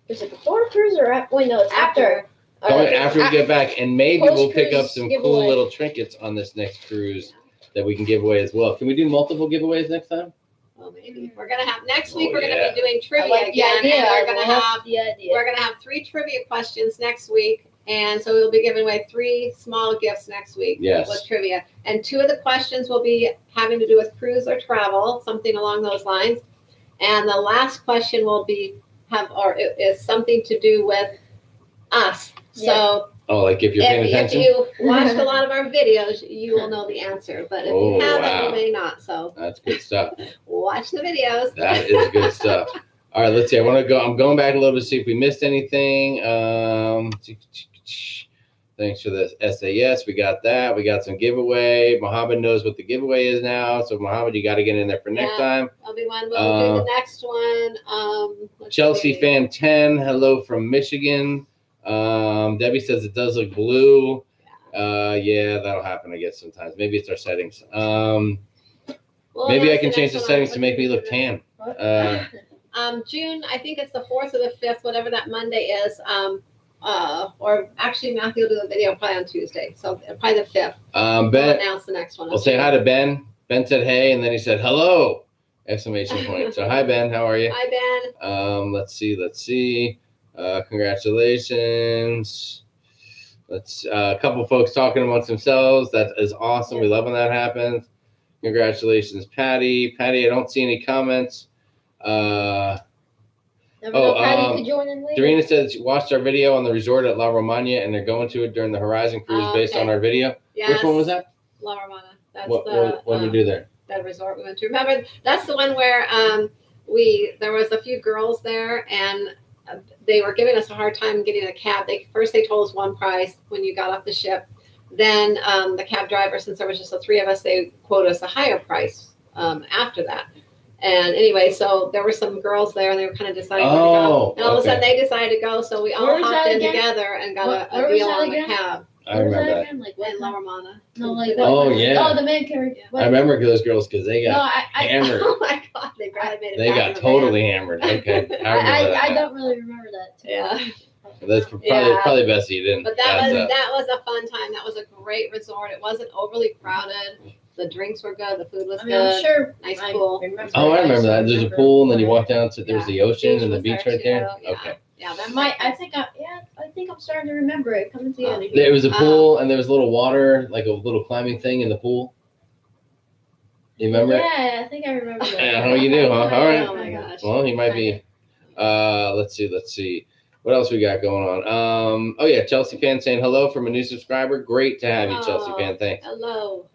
it before cruise or after? Wait, no, it's after. After we get back, and maybe we'll pick up some giveaway. cool little trinkets on this next cruise that we can give away as well. Can we do multiple giveaways next time? Well, maybe we're gonna have next week. We're gonna be doing trivia again. And we're gonna have 3 trivia questions next week. And so we'll be giving away 3 small gifts next week with trivia. And 2 of the questions will be having to do with cruise or travel, something along those lines. And the last question will be is something to do with us. So like if you're paying attention? If you watched a lot of our videos, you will know the answer. But if you haven't, you may not. So that's good stuff. Watch the videos. That is good stuff. All right, let's see. I'm going back a little bit to see if we missed anything. Thanks for this SAS. We got that. We got some giveaway. Mohammed knows what the giveaway is now. So, Mohammed, you got to get in there for next time. I'll be one. We'll do the next one. Chelsea fan 10. Hello from Michigan. Debbie says it does look blue. Yeah, that'll happen, I guess, sometimes. Maybe it's our settings. Maybe I can change the settings to make me look tan. June, I think it's the 4th or the 5th, whatever that Monday is. Or actually, Matthew will do the video probably on Tuesday. So probably the 5th. Ben, we'll announce the next one. We'll say hi to Ben. Ben said hey, and then he said hello! Exclamation point. So hi Ben, how are you? Hi Ben. Let's see. Congratulations. A couple folks talking amongst themselves. That is awesome. We love when that happens. Congratulations, Patti. Patti, I don't see any comments. Patti could join in later. Dorina says she watched our video on the resort at La Romagna, and they're going to it during the Horizon Cruise based on our video. Yes. Which one was that? La Romagna. That's what did we do there? That resort we went to. Remember, that's the one where there was a few girls there, and they were giving us a hard time getting a cab. They told us one price when you got off the ship. Then the cab driver, since there was just the 3 of us, they quoted us a higher price after that. And anyway, so there were some girls there, and they were kind of deciding where to go. And all of a sudden, they decided to go, so we all hopped in together and got a deal on the cab. I remember that. In La Romana. No, like the man carried. I remember those girls because they got hammered. Oh my God, they probably made it. They got totally hammered. Okay, I don't really remember that. Yeah. That's probably best you didn't. But that was a fun time. That was a great resort. It wasn't overly crowded. The drinks were good. The food was good. I'm sure. Nice pool. I remember that. There's a pool, and then you walk down to there's the ocean and the beach right there. Yeah. Okay. Yeah, that I think I'm starting to remember it coming together. There was a pool, and there was a little water, like a little climbing thing in the pool. You remember it? Yeah, I think I remember that. Yeah, how you do, huh? All right. Oh my gosh. Well, he might be. Let's see. What else we got going on? Oh yeah, Chelsea fan saying hello from a new subscriber. Great to have you, Chelsea fan. Thanks. Hello.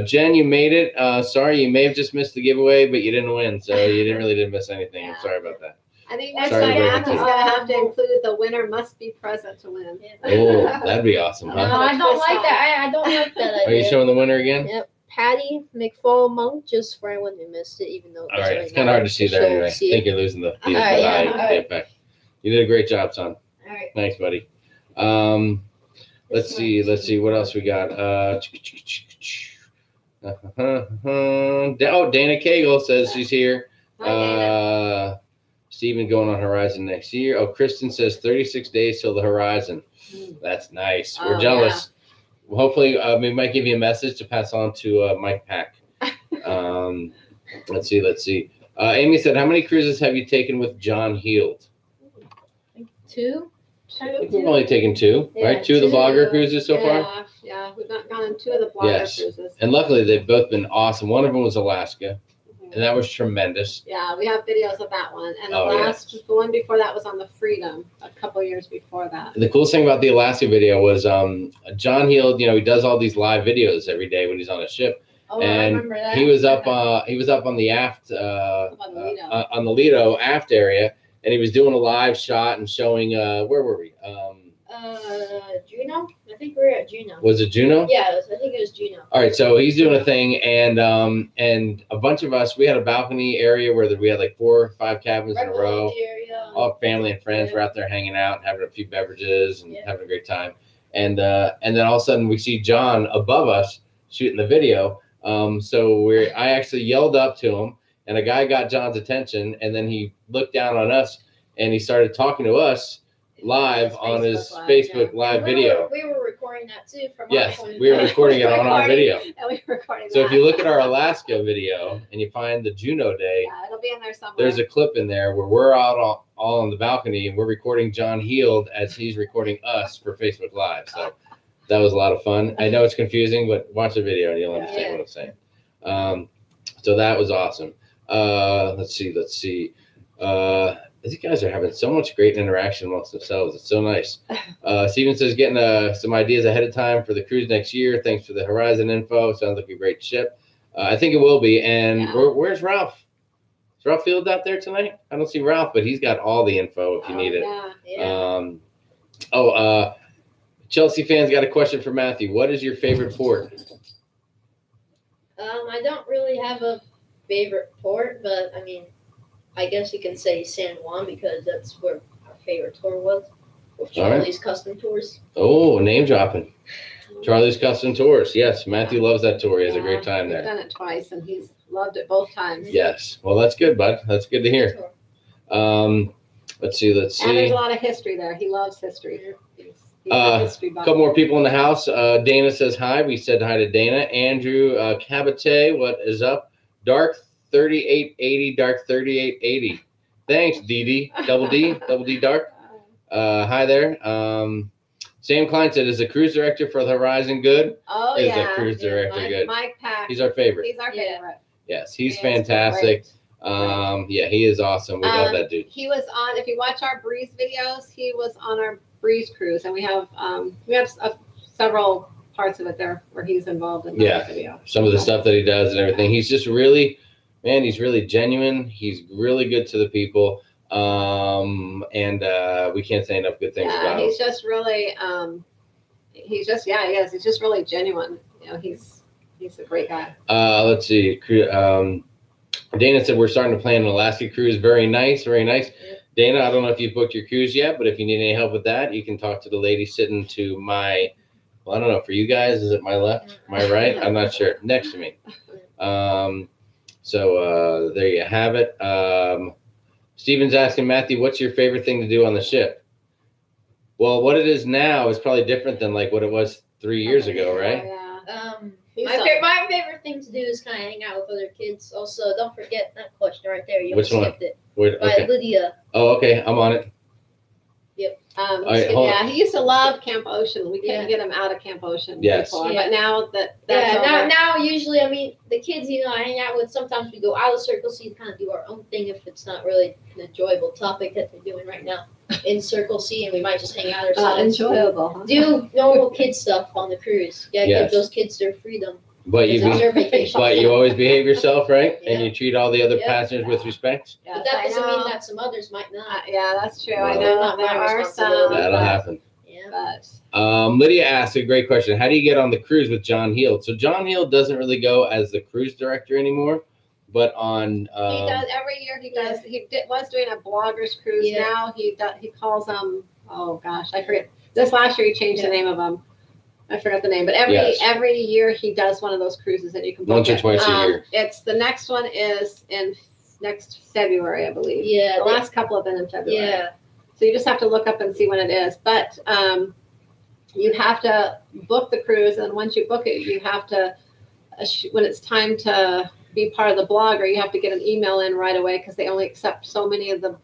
Jen, you made it. Sorry, you may have just missed the giveaway, but you didn't win, so you didn't miss anything. Yeah. I'm sorry about that. I think next time Matthew's gonna have to include the winner must be present to win. Oh, that'd be awesome, huh? No, I don't like that. I don't like that idea. Are you showing the winner again? Yep. Patti, McFall, Munk, just for anyone who missed it, even though All right, it's kind of hard to see there anyway. I think you're losing the effect. You did a great job, son. All right. Thanks, buddy. Let's see what else we got. Oh, Dana Cagle says she's here. Steven going on Horizon next year. Oh, Kristen says 36 days till the Horizon. That's nice. We're jealous. Yeah. Hopefully, we might give you a message to pass on to Mike Pack. Let's see. Amy said, how many cruises have you taken with John Heald? 2. I think we've only taken 2, right? 2 of the blogger cruises so far? Yeah, we've not gone on 2 of the blogger cruises. And luckily, they've both been awesome. One of them was Alaska, and that was tremendous. Yeah, we have videos of that one. And the one before that was on the Freedom, a couple years before that. The coolest thing about the Alaska video was John Heald, he does all these live videos every day when he's on a ship. Oh, and I remember that. he was up on the aft on the Lido aft area. And he was doing a live shot and showing, where were we? Juneau? I think we were at Juneau. Was it Juneau? Yeah, I think it was Juneau. All right, so he's doing a thing, and a bunch of us, we had a balcony area where we had like 4 or 5 cabins in a row. All family and friends were out there hanging out, having a few beverages and having a great time. And then all of a sudden we see John above us shooting the video. I actually yelled up to him. And a guy got John's attention, and then he looked down on us, and he started talking to us live on his Facebook Live video. We were recording that too. Yes, we were recording it on our video. And we were recording so if you look at our Alaska video and you find the Juneau day, it'll be in there somewhere. There's a clip in there where we're out all on the balcony, and we're recording John Heald as he's recording us for Facebook Live. So that was a lot of fun. I know it's confusing, but watch the video and you'll understand what I'm saying. So that was awesome. Let's see. These guys are having so much great interaction amongst themselves. It's so nice. Steven says getting some ideas ahead of time for the cruise next year. Thanks for the Horizon info. Sounds like a great ship. I think it will be. And where's Ralph? Is Ralph Field out there tonight? I don't see Ralph, but he's got all the info if you need it. Chelsea fans got a question for Matthew. What is your favorite port? I don't really have a favorite port, but I mean, I guess you can say San Juan because that's where our favorite tour was with Charlie's Custom Tours. Oh, name dropping. Charlie's Custom Tours. Yes, Matthew loves that tour. He has a great time there. He's done it twice, and he's loved it both times. Yes. Well, that's good, bud. That's good to hear. Let's see. And there's a lot of history there. He loves history. He's a history buff. A couple more people in the house. Dana says hi. We said hi to Dana. Andrew Cabate, what is up? Dark 3880, Dark 3880. Thanks, DD. Double D Dark. Hi there. Sam Klein said, is the cruise director for the Horizon good? Oh, is the cruise director good? Mike Pack. He's our favorite. He's our favorite. Yes, he's fantastic. Yeah, he is awesome. We love that dude. He was on, if you watch our Breeze videos, he was on our Breeze cruise, and we have several parts of it there where he's involved in the video. Some of the stuff that he does and everything. He's just really, he's really genuine. He's really good to the people. And we can't say enough good things about him. He's just really, he is. He's just really genuine. He's a great guy. Let's see. Dana said, we're starting to plan an Alaska cruise. Very nice. Very nice. Yeah. Dana, I don't know if you've booked your cruise yet, but if you need any help with that, you can talk to the lady sitting to my, well, I don't know, for you guys, is it my left, my right? I'm not sure. Next to me. So there you have it. Steven's asking, Matthew, what's your favorite thing to do on the ship? Well, what it is now is probably different than like what it was 3 years ago, right? My favorite thing to do is kind of hang out with other kids. Also, don't forget that question right there. You skipped it. By Lydia. Oh, okay. I'm on it. All right, hold on. He used to love Camp Ocean. We couldn't get him out of Camp Ocean before, but now that's now usually, I mean, the kids, I hang out with, sometimes we go out of Circle C to kind of do our own thing if it's not really an enjoyable topic that they're doing right now in Circle C, and we might just hang out ourselves. Enjoyable. Huh? Do normal kid stuff on the cruise. Yeah, give those kids their freedom. But you always behave yourself, right? Yeah. And you treat all the other passengers with respect. Yeah, but that doesn't mean that some others might not. Yeah, that's true. I know there are some. That'll happen. Yeah. Lydia asked a great question. How do you get on the cruise with John Heald? So John Heald doesn't really go as the cruise director anymore, but on he does every year. He does. He was doing a bloggers cruise. Yeah. Now he calls them. Oh gosh, I forget. This last year he changed the name of them. I forgot the name, but every year he does one of those cruises that you can book once or twice a year. It's the next one is in next February, I believe. Yeah, the last couple have been in February. Yeah, so you just have to look up and see when it is. But you have to book the cruise, and once you book it, you have to when it's time to be part of the blogger, you have to get an email in right away because they only accept so many of the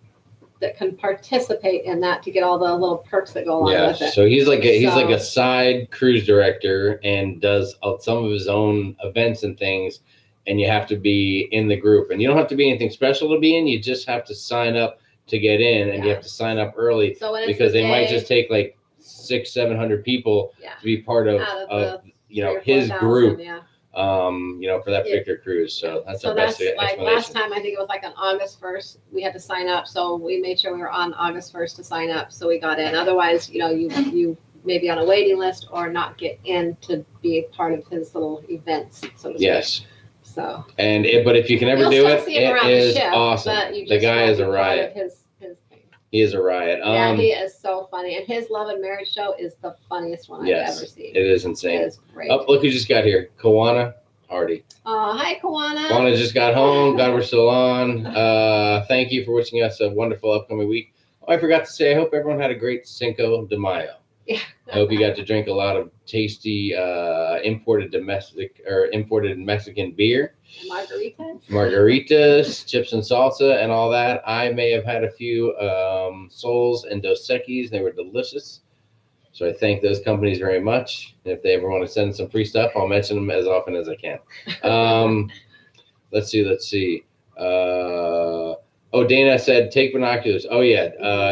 that can participate in that to get all the little perks that go along with it. So he's like a side cruise director and does some of his own events and things, and you have to be in the group. And you don't have to be anything special to be in. You just have to sign up to get in, and you have to sign up early because they might just take like 600-700 people to be part of his group. For that particular cruise. So that's the best explanation. Last time, I think it was like on August 1st, we had to sign up. So we made sure we were on August 1st to sign up. So we got in. Otherwise, you may be on a waiting list or not get in to be a part of his little events, so to speak. Yes. So. But if you can ever do it, it is awesome. The guy is a riot. He is a riot. He is so funny. And his Love and Marriage show is the funniest one I've ever seen. It is insane. It is great. Oh, look who just got here. Kawana Hardy. Oh, hi, Kawana. Kawana just got home. God, we're still on. Thank you for wishing us a wonderful upcoming week. Oh, I forgot to say, I hope everyone had a great Cinco de Mayo. Yeah. I hope you got to drink a lot of tasty imported Mexican beer. Margaritas, chips and salsa, and all that. I may have had a few Sols and Dos Equis. They were delicious. So I thank those companies very much. And if they ever want to send some free stuff, I'll mention them as often as I can. Let's see. Dana said, take binoculars. Oh, yeah,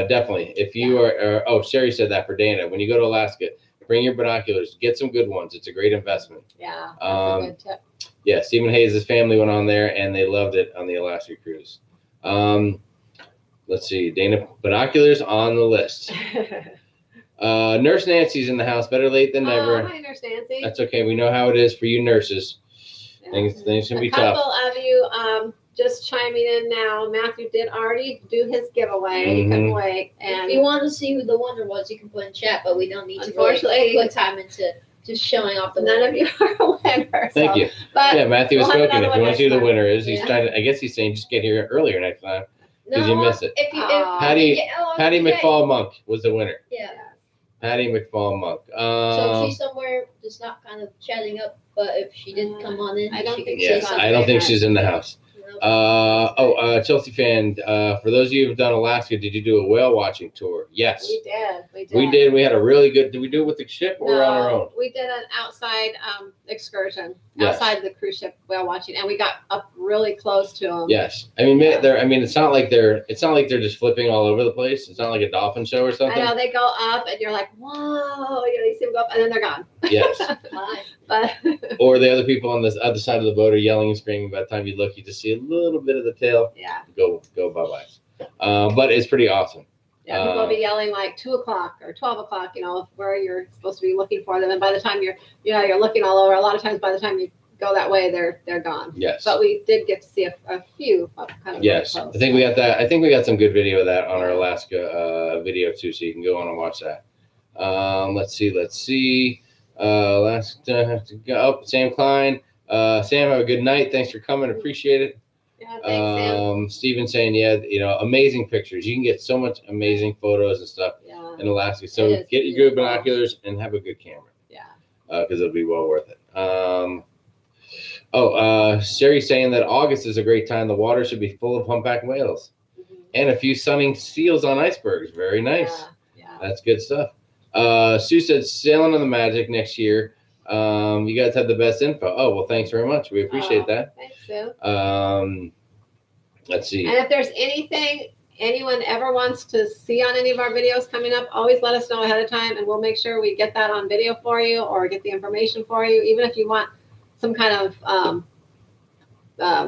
definitely. If you are, Sherry said that for Dana. When you go to Alaska, bring your binoculars. Get some good ones. It's a great investment. Yeah, that's a good tip. Yeah, Stephen Hayes' family went on there, and they loved it on the Alaska cruise. Let's see. Dana, binoculars on the list. Nurse Nancy's in the house. Better late than never. Hi, Nurse Nancy. That's okay. We know how it is for you nurses. Yeah. Things can be tough. A couple of you just chiming in now. Matthew did already do his giveaway. He couldn't wait. And if you want to see who the winner was, you can put in chat, but we don't need to put time into just showing off the None of you are winners. Thank you. But Matthew was joking. If you want to see who the winner is, he's trying to, I guess he's saying just get here earlier next time because you miss it. Patti McFall Munk was the winner. Yeah. Patti McFall Monk. So she's somewhere just not kind of chatting up, but if she did come on in, I don't think she's in the house. Chelsea fan, for those of you who've done Alaska, did you do a whale watching tour? Yes. We did. We had a really good, did we do it with the ship or on our own? We did an outside excursion, outside the cruise ship whale watching, and we got up really close to them. Yes. It's not like they're just flipping all over the place. It's not like a dolphin show or something. I know, they go up and you're like, whoa, you see them go up and then they're gone. Yes. But or the other people on this other side of the boat are yelling and screaming. By the time you look, you just see a little bit of the tail. Yeah. Go bye-bye. But it's pretty awesome. Yeah, people will be yelling like 2 o'clock or 12 o'clock, where you're supposed to be looking for them. And by the time you're looking all over, a lot of times by the time you go that way, they're gone. Yes. But we did get to see a few kind of. Yes. I think we got that. I think we got some good video of that on our Alaska video too, so you can go on and watch that. Let's see. Last have to go. Oh, Sam Klein. Sam, have a good night. Thanks for coming. Appreciate it. Yeah, thanks, Sam. Steven saying, amazing pictures. You can get so much amazing photos and stuff in Alaska. So get your good binoculars and have a good camera. Yeah. Because it'll be well worth it. Sherry's saying that August is a great time. The water should be full of humpback whales and a few sunning seals on icebergs. Very nice. That's good stuff. Sue said sailing on the Magic next year. You guys have the best info. Oh, well, thanks very much. We appreciate that. Thanks, Sue. Let's see. And if there's anything anyone ever wants to see on any of our videos coming up, always let us know ahead of time, and we'll make sure we get that on video for you or get the information for you. Even if you want some kind of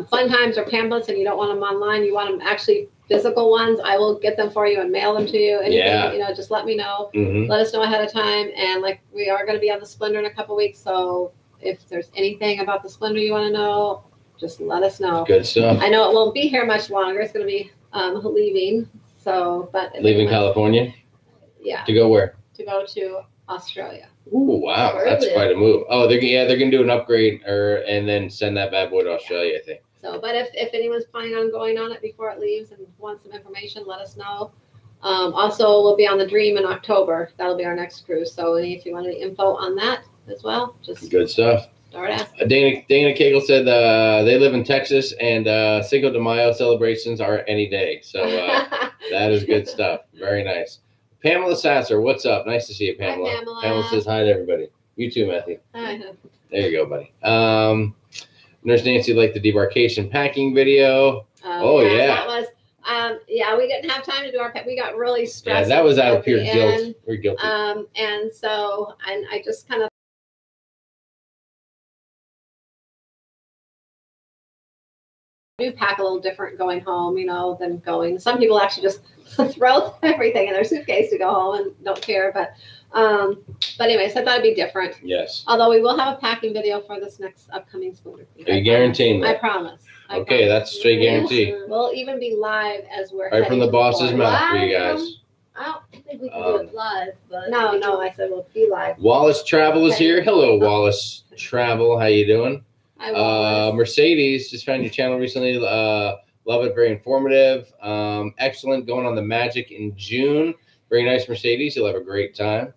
fun times or pamphlets and you don't want them online, you want them actually physical ones, I will get them for you and mail them to you. Anything, just let me know. Let us know ahead of time. And like, we are going to be on the Splendor in a couple weeks, so if there's anything about the Splendor you want to know, just let us know. Good stuff. I know it won't be here much longer. It's going to be leaving. So, but leaving California. Yeah. To go where? To go to Australia. Ooh, wow, that's quite a move. Oh, they're gonna do an upgrade and then send that bad boy to Australia, I think. So, but if anyone's planning on going on it before it leaves and wants some information, let us know. Also, we'll be on the Dream in October. That'll be our next cruise. So, if you want any info on that as well, just good stuff. Start asking. Dana Cagle said they live in Texas and Cinco de Mayo celebrations are any day. So that is good stuff. Very nice. Pamela Sasser, what's up? Nice to see you, Pamela. Hi, Pamela. Pamela says hi to everybody. You too, Matthew. Hi. There you go, buddy. Nurse Nancy liked the debarkation packing video. That was, we didn't have time to do we got really stressed. Yeah, that was out of pure guilt. We're guilty. And so, I just kind of do pack a little different going home, than going. Some people actually just throw everything in their suitcase to go home and don't care. But anyways, I thought it'd be different. Yes. Although we will have a packing video for this next upcoming Splendor. Are you guaranteeing that? I promise. Okay, that's a straight guarantee. We'll even be live as we're right from the boss's mouth for you guys. I don't think we can do it live, but no, I said we'll be live. Wallace Travel is here. Hello, Wallace Travel. How you doing? Mercedes, just found your channel recently. Love it. Very informative. Excellent. Going on the Magic in June. Very nice, Mercedes. You'll have a great time.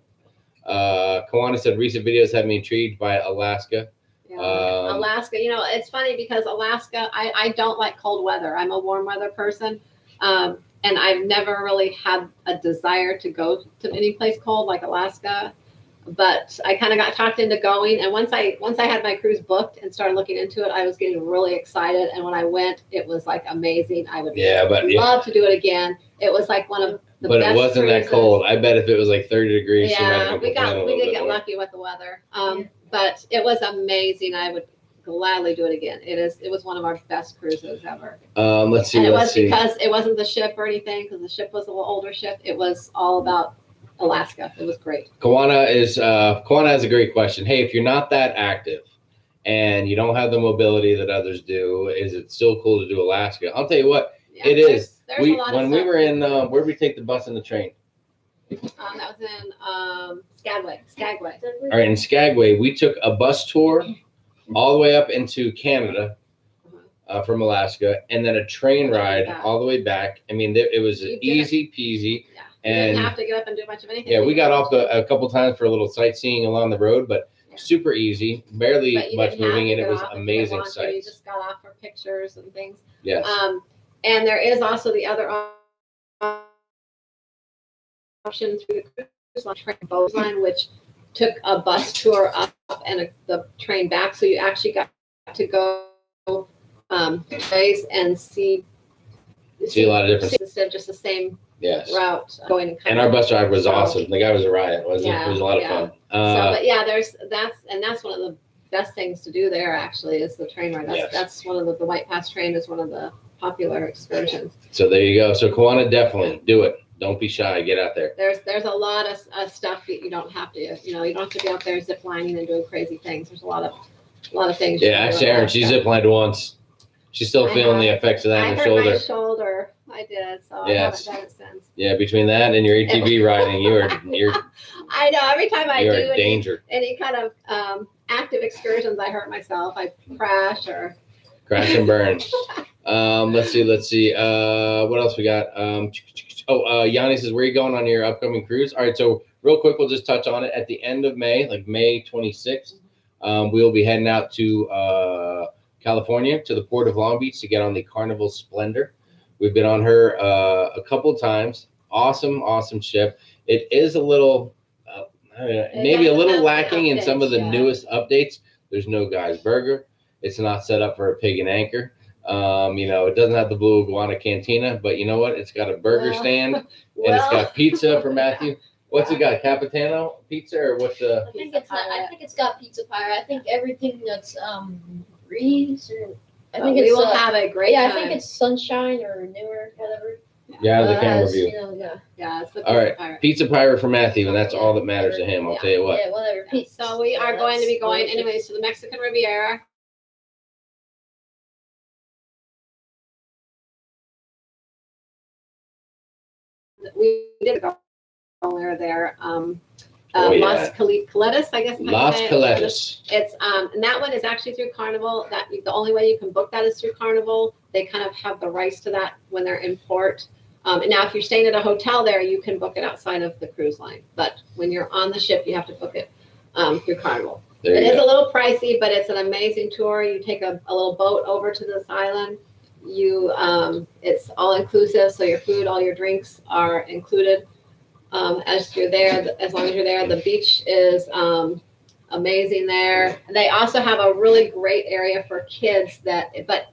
Kawana said recent videos have me intrigued by Alaska. Yeah. Alaska, it's funny because Alaska, I don't like cold weather. I'm a warm weather person. And I've never really had a desire to go to any place cold like Alaska. But I kind of got talked into going, and once I had my cruise booked and started looking into it, I was getting really excited. And when I went, it was like amazing. I would love to do it again. It was like one of the best. But it wasn't that cold. I bet if it was like 30 degrees, yeah, we did get lucky with the weather. But it was amazing. I would gladly do it again. It was one of our best cruises ever. Let's see. And it was because it wasn't the ship or anything, because the ship was a little older ship. It was all about Alaska. It was great. Kawana has a great question. Hey, if you're not that active and you don't have the mobility that others do, is it still cool to do Alaska? I'll tell you what, it is. When we were in, where did we take the bus and the train? That was in Skagway. All right, in Skagway, we took a bus tour all the way up into Canada from Alaska, and then a train ride all the way back. I mean, it was easy peasy. Yeah. And you didn't have to get up and do much of anything. Yeah, we got off a couple times for a little sightseeing along the road, but super easy, barely much moving, and it was amazing sights. You just got off for pictures and things. Yes. And there is also the other option through the cruise line boat line, which took a bus tour up and the train back, so you actually got to go days and see a lot of different instead of just the same route going and coming. And our bus driver was awesome. The guy was a riot, wasn't he? It was a lot of fun. But yeah, that's one of the best things to do there actually is the train ride. That's one of the White Pass train is one of the popular excursions. So there you go. So Kawana, definitely do it. Don't be shy. Get out there. There's a lot of stuff that you don't have to, you don't have to be out there zip lining and doing crazy things. There's a lot of things. Yeah, Sharon, she zip lined once. She's still feeling the effects of that in her shoulder. My shoulder. I did, so I haven't done it since. Yeah, between that and your ATV riding, you're I know. Every time I do any kind of active excursions, I hurt myself. I crash and burn. Let's see. What else we got? Yanni says, where are you going on your upcoming cruise? All right, so real quick, we'll just touch on it. At the end of May, like May 26th, we'll be heading out to California, to the Port of Long Beach to get on the Carnival Splendor. We've been on her a couple of times. awesome ship. It is a little, maybe a little lacking in some of the newest updates. There's no Guy's Burger. It's not set up for a pig and anchor. It doesn't have the blue iguana cantina, but you know what? It's got a burger stand, and it's got pizza for Matthew. What's it got? Capitano pizza, or what's the? I think it's got pizza pie. I think everything that's Breeze, or I think we will have a great time. I think it's Sunshine or Newer, whatever. Yeah, the camera view. Yeah, it's the all right, pirate. Pizza pirate for Matthew, and that's all that matters to him. I'll tell you what. Yeah, whatever. Pizza. So we are going to be going anyways to the Mexican Riviera. We did go earlier there. Las Caletas, I guess. Las Caletas. It's and that one is actually through Carnival. That the only way you can book that is through Carnival. They kind of have the rights to that when they're in port. And now, if you're staying at a hotel there, you can book it outside of the cruise line. But when you're on the ship, you have to book it through Carnival. It is a little pricey, but it's an amazing tour. You take a little boat over to this island. It's all inclusive, so your food, all your drinks are included. As you're there, as long as you're there, the beach is amazing there. They also have a really great area for kids but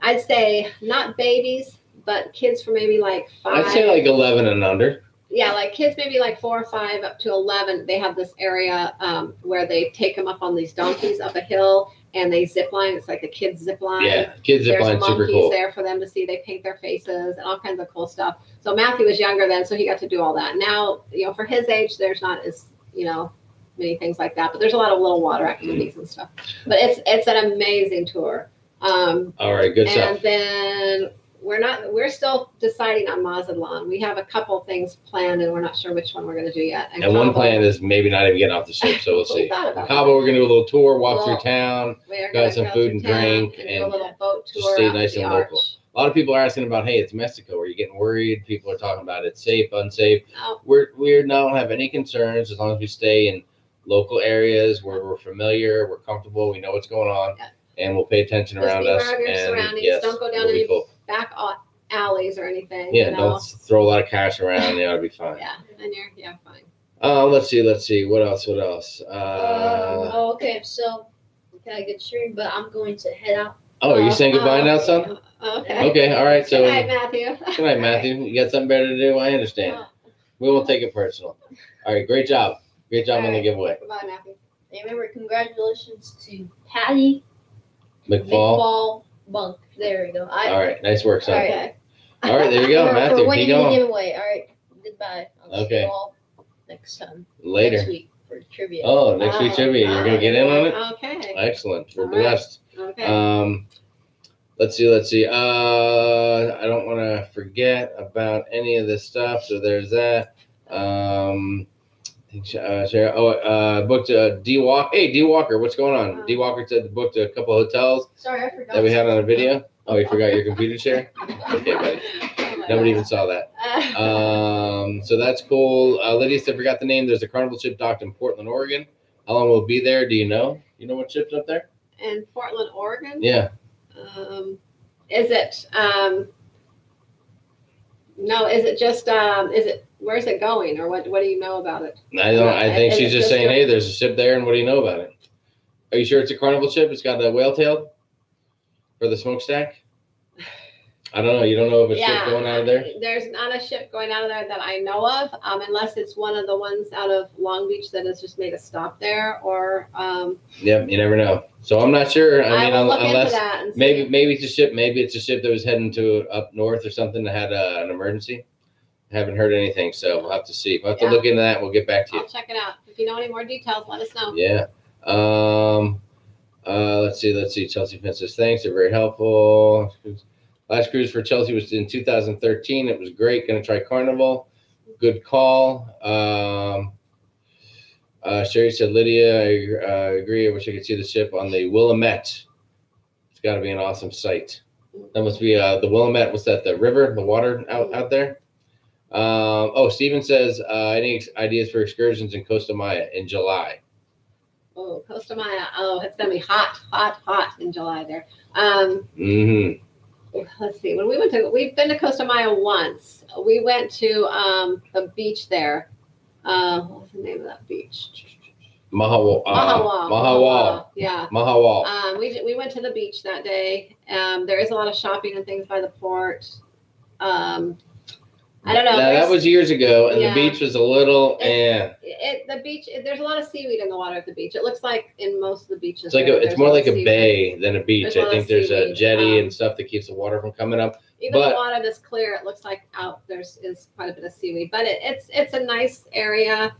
I'd say not babies, but kids for maybe like 5. I'd say like 11 and under. Yeah, like kids maybe like 4 or 5 up to 11. They have this area where they take them up on these donkeys up a hill and they zip line. It's like a kid's zip line. Yeah, kids zip line, super cool. There's monkeys there for them to see. They paint their faces and all kinds of cool stuff. So Matthew was younger then, so he got to do all that. Now, for his age, there's not as, many things like that, but there's a lot of little water activities and stuff. But it's an amazing tour. All right, good stuff. And then we're still deciding on Mazatlan. We have a couple things planned and we're not sure which one we're going to do yet. And one plan is maybe not even getting off the ship, so we'll see. Cabo, we're going to do a little tour, walk through town, got some food and drink, and do a little boat tour, stay nice and local. A lot of people are asking about, hey, it's Mexico. Are you getting worried? People are talking about it's safe, unsafe. No. We don't have any concerns as long as we stay in local areas where we're familiar, we're comfortable, we know what's going on, and we'll pay attention around us. Your surroundings. Don't go down any back alleys or anything. Yeah, don't throw a lot of cash around. It'll be fine. Yeah, and you're fine. Let's see. What else? Okay, so I get Sharon, but I'm going to head out. Oh, are you saying goodbye now, son? Okay. Okay, all right. So good night, Matthew. Good night, Matthew. You got something better to do? I understand. We won't take it personal. All right, great job. Great job on the giveaway. Goodbye, Matthew. And remember, congratulations to Patti, McFall, Munk. There we go. All right, nice work, son. Okay. All right, there you go, Matthew. For winning the giveaway. All right, goodbye. I'll see you all next time. Later. Next week for trivia. Oh, next week trivia. You're gonna get in on it? Okay. Excellent. We're blessed. Okay. Let's see. I don't want to forget about any of this stuff. So there's that. Booked D Walker. Hey, D Walker, what's going on? D Walker said booked a couple hotels. Sorry, I forgot. That we had on a video. Oh, you forgot your computer share? Okay, buddy. Nobody even saw that. So that's cool. Lydia said, forgot the name. There's a Carnival ship docked in Portland, Oregon. How long will it be there? Do you know? You know what ship's up there? In Portland, Oregon? Yeah. Is it no, is it just where's it going, or what do you know about it? I think she's just saying, hey, there's a ship there, and what do you know about it? Are you sure it's a Carnival ship? It's got a whale tail for the smokestack? I don't know. You don't know if a ship going out of there? There's not a ship going out of there that I know of, unless it's one of the ones out of Long Beach that has just made a stop there, or Yep, you never know. So I'm not sure. I mean, unless maybe it's a ship. Maybe it's a ship that was heading to up north or something that had an emergency. Haven't heard anything, so we'll have to see. We'll have to look into that. We'll get back to you. I'll check it out. If you know any more details, let us know. Yeah. Let's see. Chelsea Finn says thanks. They're very helpful. Last cruise for Chelsea was in 2013. It was great. Going to try Carnival. Good call. Sherry said, Lydia, I agree. I wish I could see the ship on the Willamette. It's got to be an awesome sight. That must be the Willamette. What's that? The river, the water out there? Steven says, any ideas for excursions in Costa Maya in July? Oh, Costa Maya. Oh, it's going to be hot in July there. let's see. When we've been to Costa Maya once. We went to the beach there. What was the name of that beach? Mahawal. Yeah. Mahawal. We went to the beach that day. There is a lot of shopping and things by the port. I don't know. That was years ago, and the beach was a little. The beach. There's a lot of seaweed in the water at the beach. It looks like in most of the beaches. It's more like a bay than a beach. I think there's a jetty and stuff that keeps the water from coming up. Even the water that's clear, it looks like out is quite a bit of seaweed. But it's a nice area.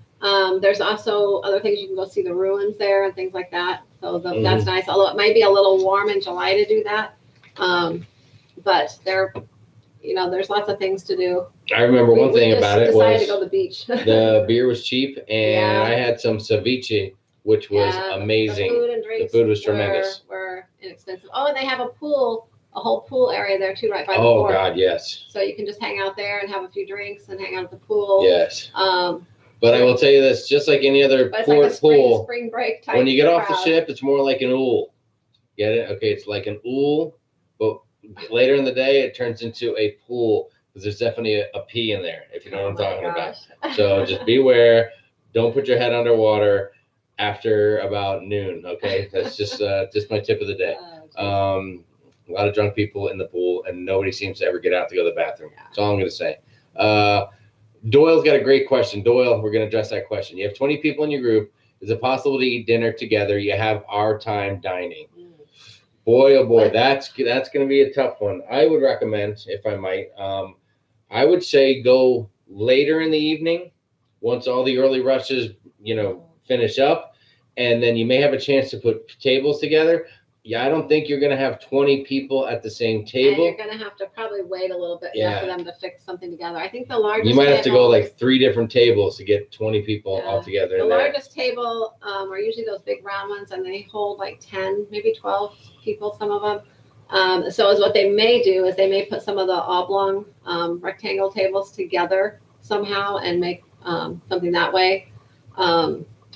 There's also other things you can go see the ruins there and things like that. So that's nice. Although it might be a little warm in July to do that. But there's lots of things to do. I remember one thing about it was to go to the beach. The beer was cheap, and I had some ceviche, which was amazing. The food and drinks. The food was tremendous. Were inexpensive. Oh, and they have a whole pool area there too, right by the port. Oh God, yes. So you can just hang out there and have a few drinks and hang out at the pool. Yes. But I will tell you this, just like any other port pool, spring break type when you get off the ship, it's more like an ool. Get it? Okay, it's like an ool, but later in the day, it turns into a pool because there's definitely a pee in there, if you know what I'm talking about. So just beware. Don't put your head underwater after about noon, okay? That's just my tip of the day. A lot of drunk people in the pool, and nobody seems to ever get out to go to the bathroom. That's all I'm going to say. Doyle's got a great question. Doyle, we're going to address that question. You have 20 people in your group. Is it possible to eat dinner together? You have our time dining. Boy, oh boy, that's going to be a tough one. I would recommend, if I might, I would say go later in the evening once all the early rushes, finish up, and then you may have a chance to put tables together. Yeah, I don't think you're going to have 20 people at the same table. And you're going to have to probably wait a little bit for them to fix something together. I think the largest you might have to go like 3 different tables to get 20 people all together. The largest table are usually those big round ones, and they hold like 10, maybe 12 people, some of them. So is what they may do is they may put some of the oblong rectangle tables together somehow and make something that way.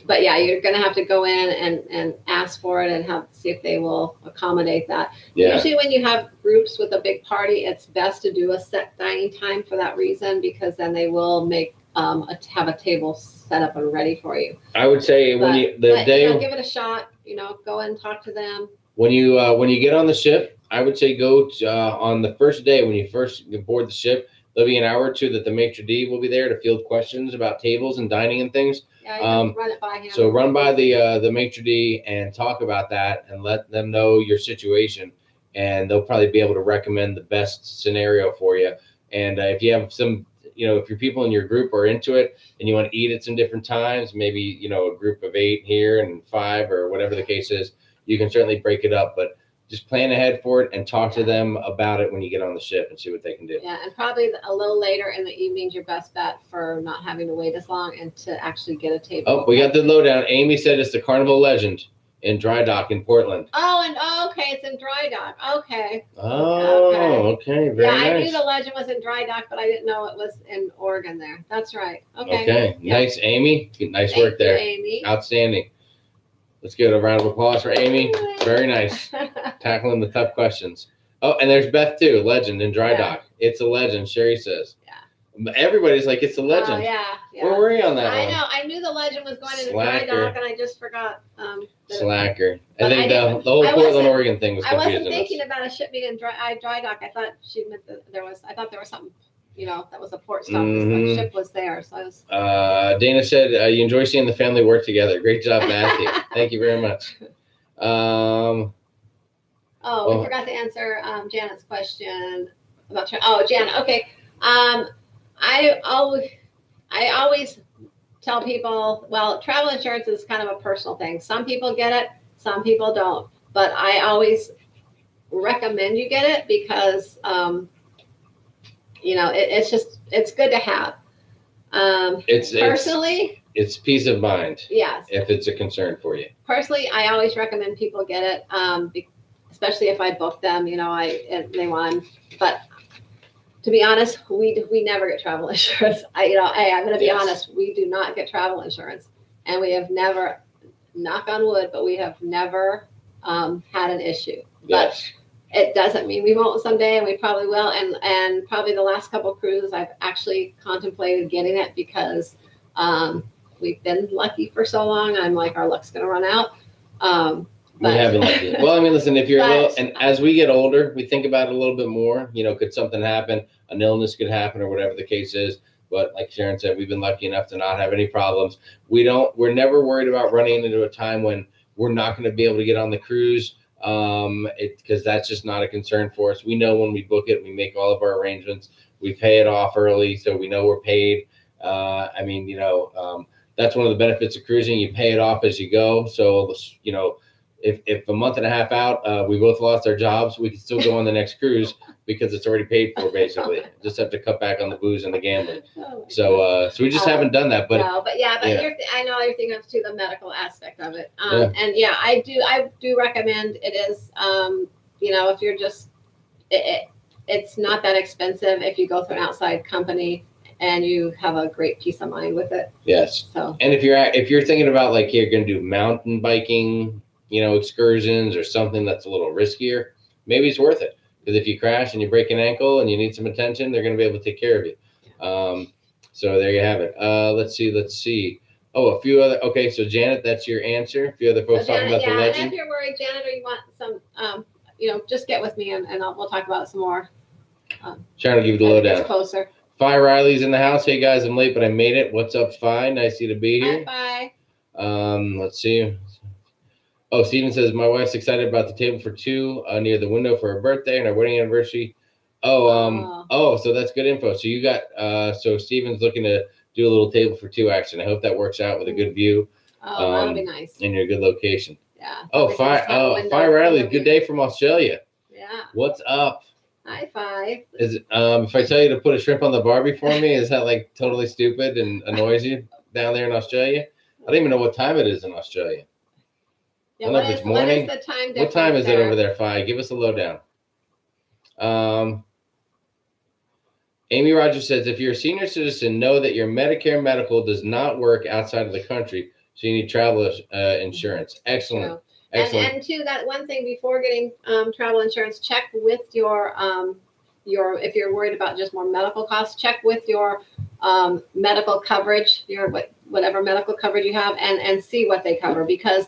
But yeah, you're going to have to go in and ask for it and see if they will accommodate that. Yeah. Usually when you have groups with a big party, it's best to do a set dining time for that reason, because then they will make have a table set up and ready for you. I would say give it a shot, go and talk to them. When you get on the ship, I would say go on the first day when you first board the ship. There'll be an hour or two that the maitre d' will be there to field questions about tables and dining and things. Yeah, you can run it by him. So run by the maitre d' and talk about that and let them know your situation, and they'll probably be able to recommend the best scenario for you. And if you have some, if your people in your group are into it and you want to eat at some different times, maybe, a group of 8 here and 5 or whatever the case is, you can certainly break it up. But just plan ahead for it and talk to them about it when you get on the ship and see what they can do. Yeah, and probably a little later in the evening's your best bet for not having to wait as long and to actually get a table. Oh, we got the lowdown. Amy said it's the Carnival Legend in Dry Dock in Portland. Okay, it's in Dry Dock. Okay. Oh, okay. Very nice. I knew the Legend was in Dry Dock, but I didn't know it was in Oregon there. That's right. Okay. Nice, Amy. Nice work there. Thank you, Amy. Outstanding. Let's give it a round of applause for Amy. Very nice. Tackling the tough questions. Oh, and there's Beth too. Legend in Dry Dock. It's a legend, Sherry says. Yeah. Everybody's like, it's a legend. Yeah. Where were you on that one? I know. I knew the Legend was going into Dry Dock, and I just forgot. Slacker. I think the whole Portland, Oregon thing was confusing. I wasn't thinking about a ship being in Dry Dock. I thought she meant that I thought there was something, that was a port stop. The ship was there. So I was. Dana said, you enjoy seeing the family work together. Great job, Matthew. Thank you very much. We forgot to answer Janet's question about. Janet. Okay. I always tell people, well, travel insurance is kind of a personal thing. Some people get it, some people don't. But I always recommend you get it because, it's good to have. It's peace of mind. Yes. If it's a concern for you. Personally, I always recommend people get it, especially if I book them, they want. But to be honest, we never get travel insurance. I'm going to be honest. We do not get travel insurance, and we have never, knock on wood, but we have never had an issue. Yes. it doesn't mean we won't someday, and we probably will. And probably the last couple cruises, I've actually contemplated getting it because we've been lucky for so long. I'm like, our luck's going to run out. We haven't liked it. Well, I mean, listen, if you're and as we get older, we think about it a little bit more. You know, could something happen? An illness could happen, or whatever the case is. But like Sharon said, we've been lucky enough to not have any problems. We're never worried about running into a time when we're not going to be able to get on the cruise. Because that's just not a concern for us. We know when we book it, we make all of our arrangements. We pay it off early, so we know we're paid. I mean, that's one of the benefits of cruising. You pay it off as you go. So, if a month and a half out, we both lost our jobs, we can still go on the next cruise because it's already paid for, basically. Just have to cut back on the booze and the gambling. So we just haven't done that. But no, I know you're thinking of to the medical aspect of it. And I do recommend it is, if you're just, it's not that expensive if you go through an outside company and you have a great peace of mind with it. Yes. So, and if you're thinking about like you're going to do mountain biking, excursions or something that's a little riskier, maybe it's worth it. Because if you crash and you break an ankle and you need some attention, they're going to be able to take care of you. So there you have it. Let's see. Oh, a few other. Okay, so Janet, that's your answer. A few other folks talking about the legend. And if you're worried, Janet, or you want some, just get with me and we'll talk about it some more. Trying to give you the lowdown. Closer. Fi Riley's in the house. Hey guys, I'm late, but I made it. What's up, Fi? Nice of you to be here. Hi, Fi. Let's see. Oh, Steven says, my wife's excited about the table for two near the window for her birthday and her wedding anniversary. So that's good info. So you got, so Steven's looking to do a little table for two action. I hope that works out with a good view. Oh, that'll be nice. And your good location. Yeah. Fi Riley, good day from Australia. Yeah. What's up? Hi, Fi. Is it, if I tell you to put a shrimp on the Barbie for me, is that like totally stupid and annoys you down there in Australia? I don't even know what time it is in Australia. Yeah, what is the time difference? What time is it over there, Fi? Give us a lowdown. Amy Rogers says, if you're a senior citizen, know that your Medicare medical does not work outside of the country, so you need travel insurance. Excellent. Excellent. And too, that one thing before getting travel insurance, check with your if you're worried about just more medical costs, check with your medical coverage, whatever medical coverage you have, and see what they cover, because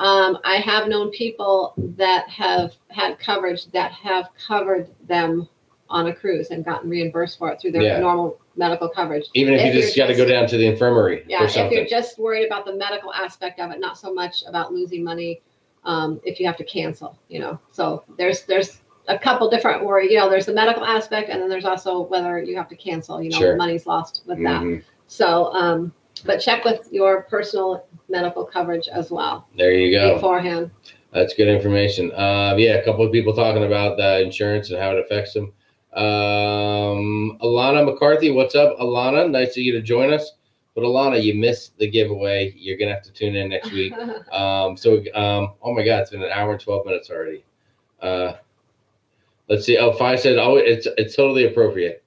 I have known people that have had coverage that have covered them on a cruise and gotten reimbursed for it through their normal medical coverage. Even if you just got to go down to the infirmary. Yeah, if you're just worried about the medical aspect of it, not so much about losing money if you have to cancel, So there's a couple different there's the medical aspect, and then there's also whether you have to cancel, sure. Money's lost with that. So, but check with your personal medical coverage as well. There you go. Beforehand. That's good information. A couple of people talking about the insurance and how it affects them. Alana McCarthy, what's up, Alana? Nice of you to join us. But Alana, you missed the giveaway. You're gonna have to tune in next week. Oh my God, it's been an hour and 12 minutes already. Let's see. Oh, Fi said, it's totally appropriate.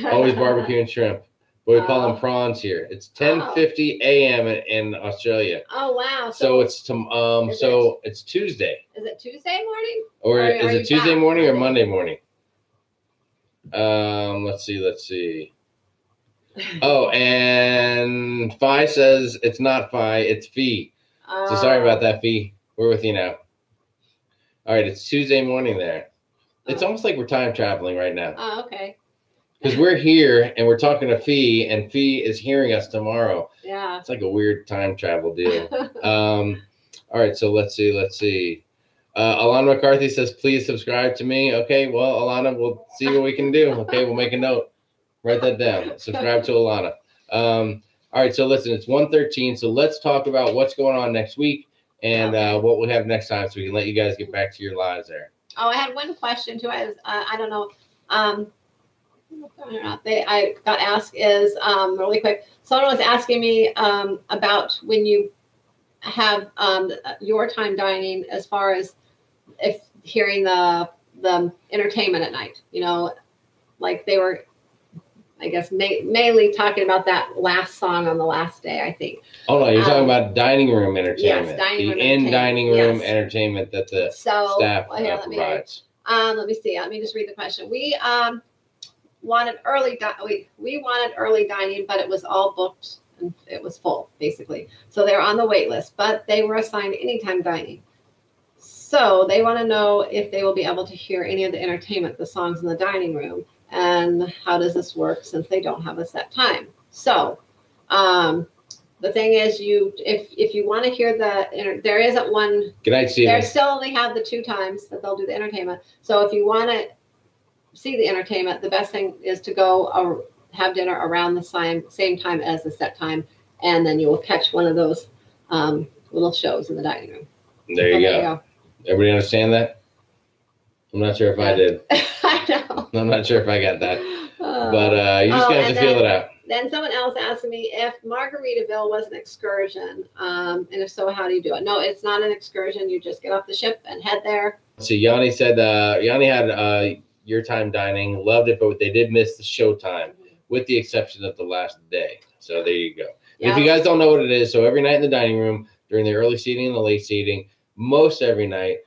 Always barbecue and shrimp. But we call them prawns here. It's 10:50 a.m. in Australia. Oh wow! So it's it's Tuesday. Is it Tuesday morning? Or is it Tuesday morning or Monday morning? Let's see. Oh, and Fi says it's not Fi, it's Fee. So sorry about that, Fee. We're with you now. All right, it's Tuesday morning there. It's almost like we're time traveling right now. Oh, okay. Because we're here and we're talking to Fee, and Fee is hearing us tomorrow. Yeah. It's like a weird time travel deal. All right, so let's see. Alana McCarthy says, please subscribe to me. Okay, well, Alana, we'll see what we can do. Okay, we'll make a note. Write that down. Subscribe to Alana. All right, so listen, it's 1:13, so let's talk about what's going on next week and what we have next time so we can let you guys get back to your lives there. Oh, I had one question, too. I don't know. I got asked is really quick. Someone was asking me about when you have your time dining, as far as if hearing the entertainment at night. Like they were, I guess, mainly talking about that last song on the last day, I think. Oh no, you're talking about dining room entertainment. Yes, dining room entertainment that the staff provides. Let me see. Let me just read the question. We wanted early. We wanted early dining, but it was all booked and it was full basically. So they're on the wait list, but they were assigned anytime dining. So they want to know if they will be able to hear any of the entertainment, the songs in the dining room, and how does this work since they don't have a set time. So the thing is, if you want to hear there isn't one. Good night, Stephen. They still only have the 2 times that they'll do the entertainment. So if you want to see the entertainment, the best thing is to go have dinner around the same time as the set time, and then you will catch one of those little shows in the dining room. There you go. Everybody understand that? I'm not sure if I did. I know. I'm not sure if I got that. But you just have to feel it out. Then someone else asked me if Margaritaville was an excursion, and if so, how do you do it? No, it's not an excursion. You just get off the ship and head there. So Yanni said Yanni had your time dining, loved it, but they did miss the show time, with the exception of the last day. So there you go. Yeah. If you guys don't know what it is, so every night in the dining room, during the early seating and the late seating, most every night,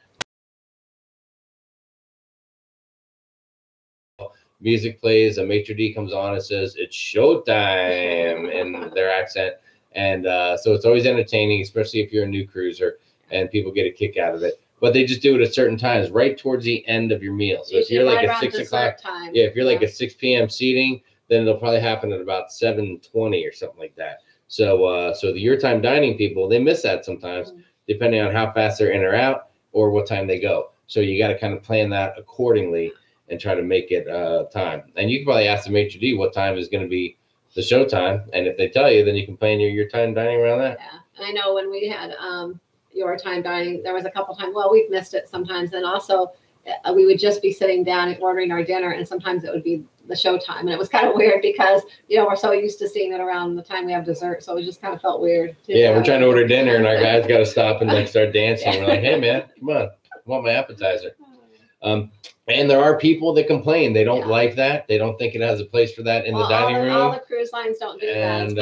music plays, a maitre d' comes on and says it's showtime in their accent, and so it's always entertaining, especially if you're a new cruiser and people get a kick out of it. But they just do it at certain times, right towards the end of your meal. So if you're like at 6 o'clock, if you're like at 6 p.m. seating, then it'll probably happen at about 7:20 or something like that. So the your time dining people, they miss that sometimes, depending on how fast they're in or out or what time they go. So you got to kind of plan that accordingly and try to make it time. And you can probably ask the maitre d' what time is going to be the show time. And if they tell you, then you can plan your time dining around that. Yeah. And I know when we had your time dining, there was a couple times, well, we've missed it sometimes. And also we would just be sitting down and ordering our dinner. And sometimes it would be the show time. And it was kind of weird because, we're so used to seeing it around the time we have dessert. So it just kind of felt weird. Yeah, we're trying to order dinner and our guys got to stop and start dancing. Yeah. We're like, hey, man, come on. I want my appetizer. And there are people that complain. They don't like that. They don't think it has a place for that in the dining room. All the cruise lines don't do that. And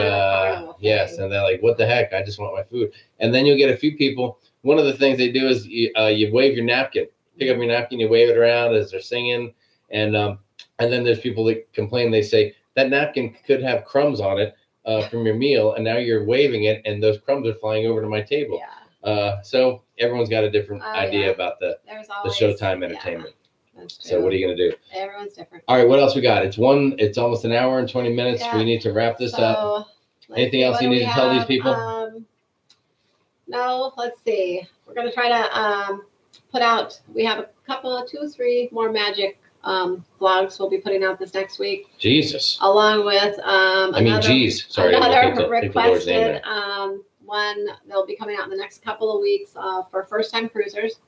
yes, and they're like, what the heck? I just want my food. And then you'll get a few people. One of the things they do is you wave your napkin. Pick up your napkin, you wave it around as they're singing. And then there's people that complain. They say, that napkin could have crumbs on it from your meal, and now you're waving it, and those crumbs are flying over to my table. Yeah. So everyone's got a different idea about the showtime entertainment. That's true. So what are you going to do? Everyone's different. All right, what else we got? It's almost an hour and 20 minutes. Yeah. We need to wrap this up. Anything else you need to tell these people? No, let's see. We're going to try to put out, we have a couple of 2 or 3 more magic vlogs we'll be putting out this next week. Jesus. Along with another requested one. They'll be coming out in the next couple of weeks for first-time cruisers.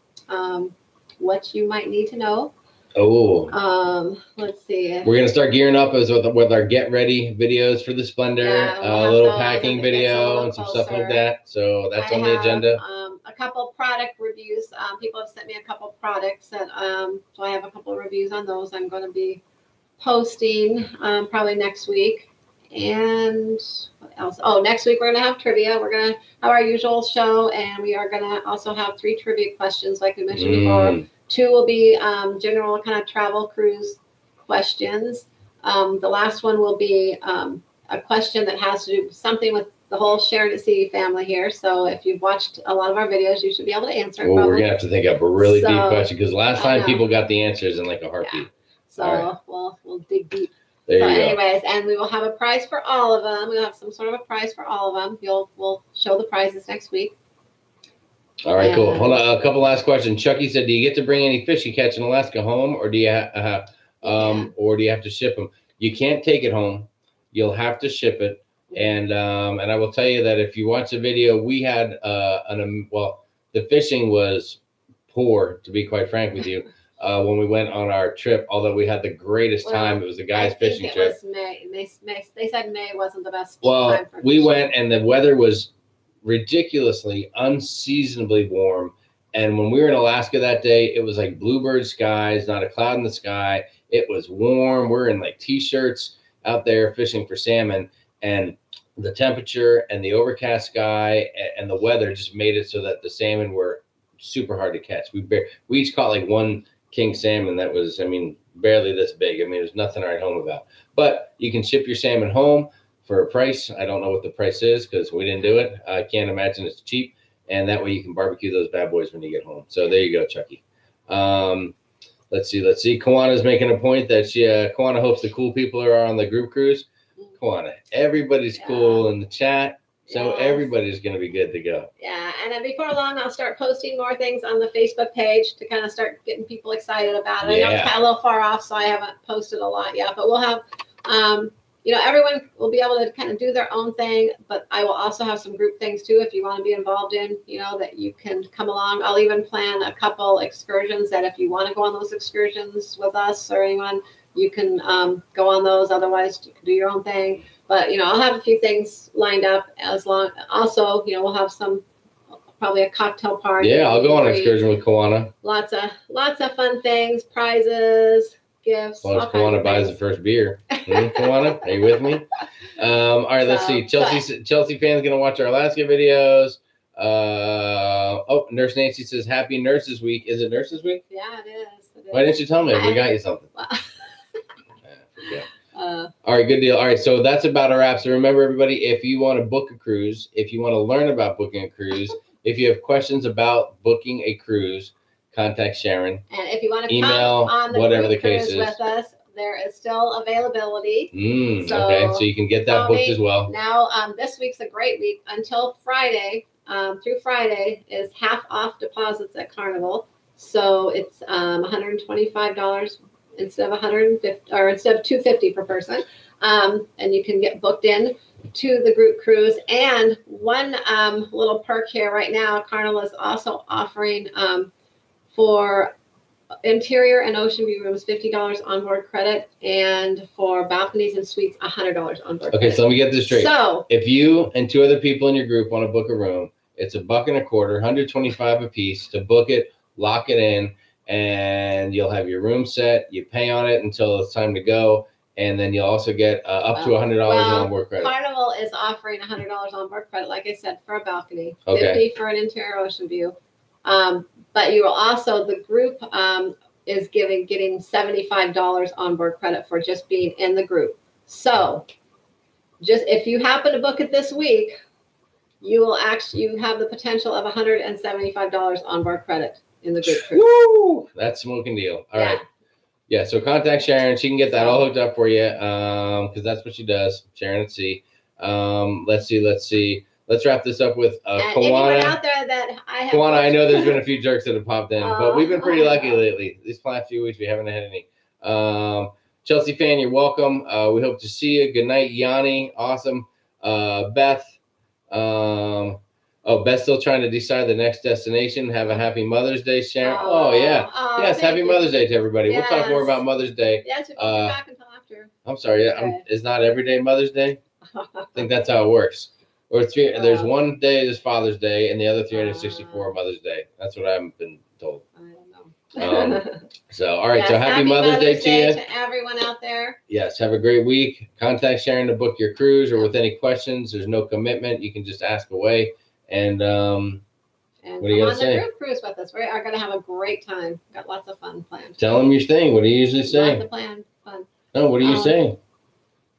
What you might need to know. Oh. Let's see. We're gonna start gearing up with our get ready videos for the Splendor, a little packing video and some stuff like that. So that's on the agenda. A couple product reviews. People have sent me a couple products that so I have a couple of reviews on those. I'm going to be posting probably next week. And what else? Oh, next week we're going to have trivia. We're going to have our usual show, and we are going to also have 3 trivia questions, like we mentioned before. 2 will be general kind of travel cruise questions. The last one will be a question that has to do something with the whole Sharonatsea family here. So if you've watched a lot of our videos, you should be able to answer it. Well, we're going to have to think up a really deep question, because last time people got the answers in like a heartbeat. Yeah. So we'll dig deep. There so you anyways, and we will have a prize for all of them. We'll have some sort of a prize for all of them. We'll show the prizes next week. All right, cool. Hold on, a couple last questions. Chucky said, "Do you get to bring any fish you catch in Alaska home, or do you or do you have to ship them?" You can't take it home. You'll have to ship it. And I will tell you that if you watch the video, we had the fishing was poor, to be quite frank with you. When we went on our trip, although we had the greatest time, it was the guys' fishing trip. Was May. They said May wasn't the best time for we fishing. Went, and the weather was ridiculously, unseasonably warm. And when we were in Alaska that day, it was like bluebird skies, not a cloud in the sky. It was warm. We're in like t-shirts out there fishing for salmon, and the temperature and the overcast sky and the weather just made it so that the salmon were super hard to catch. We each caught like 1 king salmon that was, I mean, barely this big. I mean, there's nothing to write home about. But you can ship your salmon home for a price. I don't know what the price is because we didn't do it. I can't imagine it's cheap. And that way you can barbecue those bad boys when you get home. So there you go, Chucky. Let's see. Kawana's making a point that Kawana hopes the cool people are on the group cruise. Kawana, everybody's cool in the chat. So everybody's going to be good to go. Yeah, and then before long, I'll start posting more things on the Facebook page to kind of start getting people excited about it. I know it's kind of a little far off, so I haven't posted a lot yet. But we'll have, everyone will be able to kind of do their own thing. But I will also have some group things, too, if you want to be involved in, that you can come along. I'll even plan a couple excursions that if you want to go on those excursions with us or anyone, you can go on those. Otherwise, you can do your own thing. But, I'll have a few things lined up also, we'll have probably a cocktail party. Yeah, I'll go on an excursion with Kawana. Lots of fun things, prizes, gifts. Well, Kawana buys the first beer. Kawana, are you with me? All right, let's see. Chelsea fans going to watch our Alaska videos. Nurse Nancy says, Happy Nurses Week. Is it Nurses Week? Yeah, it is. Why didn't you tell me? We got you something. Yeah. All right, good deal. All right, so that's about a wrap. So remember, everybody, if you want to book a cruise, if you want to learn about booking a cruise, if you have questions about booking a cruise, contact Sharon. And if you want to email, come on the whatever the cruise case is with us, there is still availability. Okay, so you can get that booked as well. Now, this week's a great week. Until Friday, through Friday, is half off deposits at Carnival. So it's $125. Instead of $250 per person, and you can get booked in to the group cruise. And one little perk here right now, Carnival is also offering for interior and ocean view rooms $50 onboard credit, and for balconies and suites $100 onboard. Okay, so let me get this straight. So if you and 2 other people in your group want to book a room, it's $1.25, $125 a piece to book it, lock it in. And you'll have your room set. You pay on it until it's time to go, and then you'll also get up to $100 on board credit. Carnival is offering $100 on board credit, like I said, for a balcony, okay. $50 for an interior ocean view. But you will also, the group is getting $75 on board credit for just being in the group. So, just if you happen to book it this week, you have the potential of $175 on board credit in the group cruise. Woo! That's smoking deal. All right. Yeah, so contact Sharon. She can get that all hooked up for you because that's what she does, sharonatsea. Let's see. Let's wrap this up with Kawana. Anyone out there that Kawana, I know there's been a few jerks that have popped in, but we've been pretty lucky lately. These last few weeks, we haven't had any. Chelsea fan, you're welcome. We hope to see you. Good night, Yanni. Awesome. Beth. Beth's still trying to decide the next destination. Have a happy Mother's Day, Sharon. Yeah. Yes, happy Mother's Day to everybody. Yes. We'll talk more about Mother's Day. Yes, we'll be back until after. I'm sorry. Okay. It's not every day Mother's Day? I think that's how it works. Or there's one day is Father's Day, and the other 364 Mother's Day. That's what I've been told. I don't know. So, all right. Yes, so happy Mother's Day to you. To everyone out there. Yes. Have a great week. Contact Sharon to book your cruise or with any questions. There's no commitment. You can just ask away. And what do you got to say? On the group cruise with us. We are going to have a great time. Got lots of fun planned. Tell them your thing. What do you usually say? Lots of fun. No, what do you say?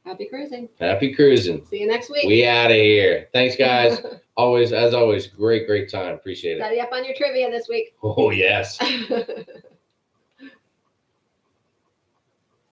Happy cruising. Happy cruising. See you next week. We out of here. Thanks, guys. As always, great time. Appreciate it. Study up on your trivia this week. Oh, yes.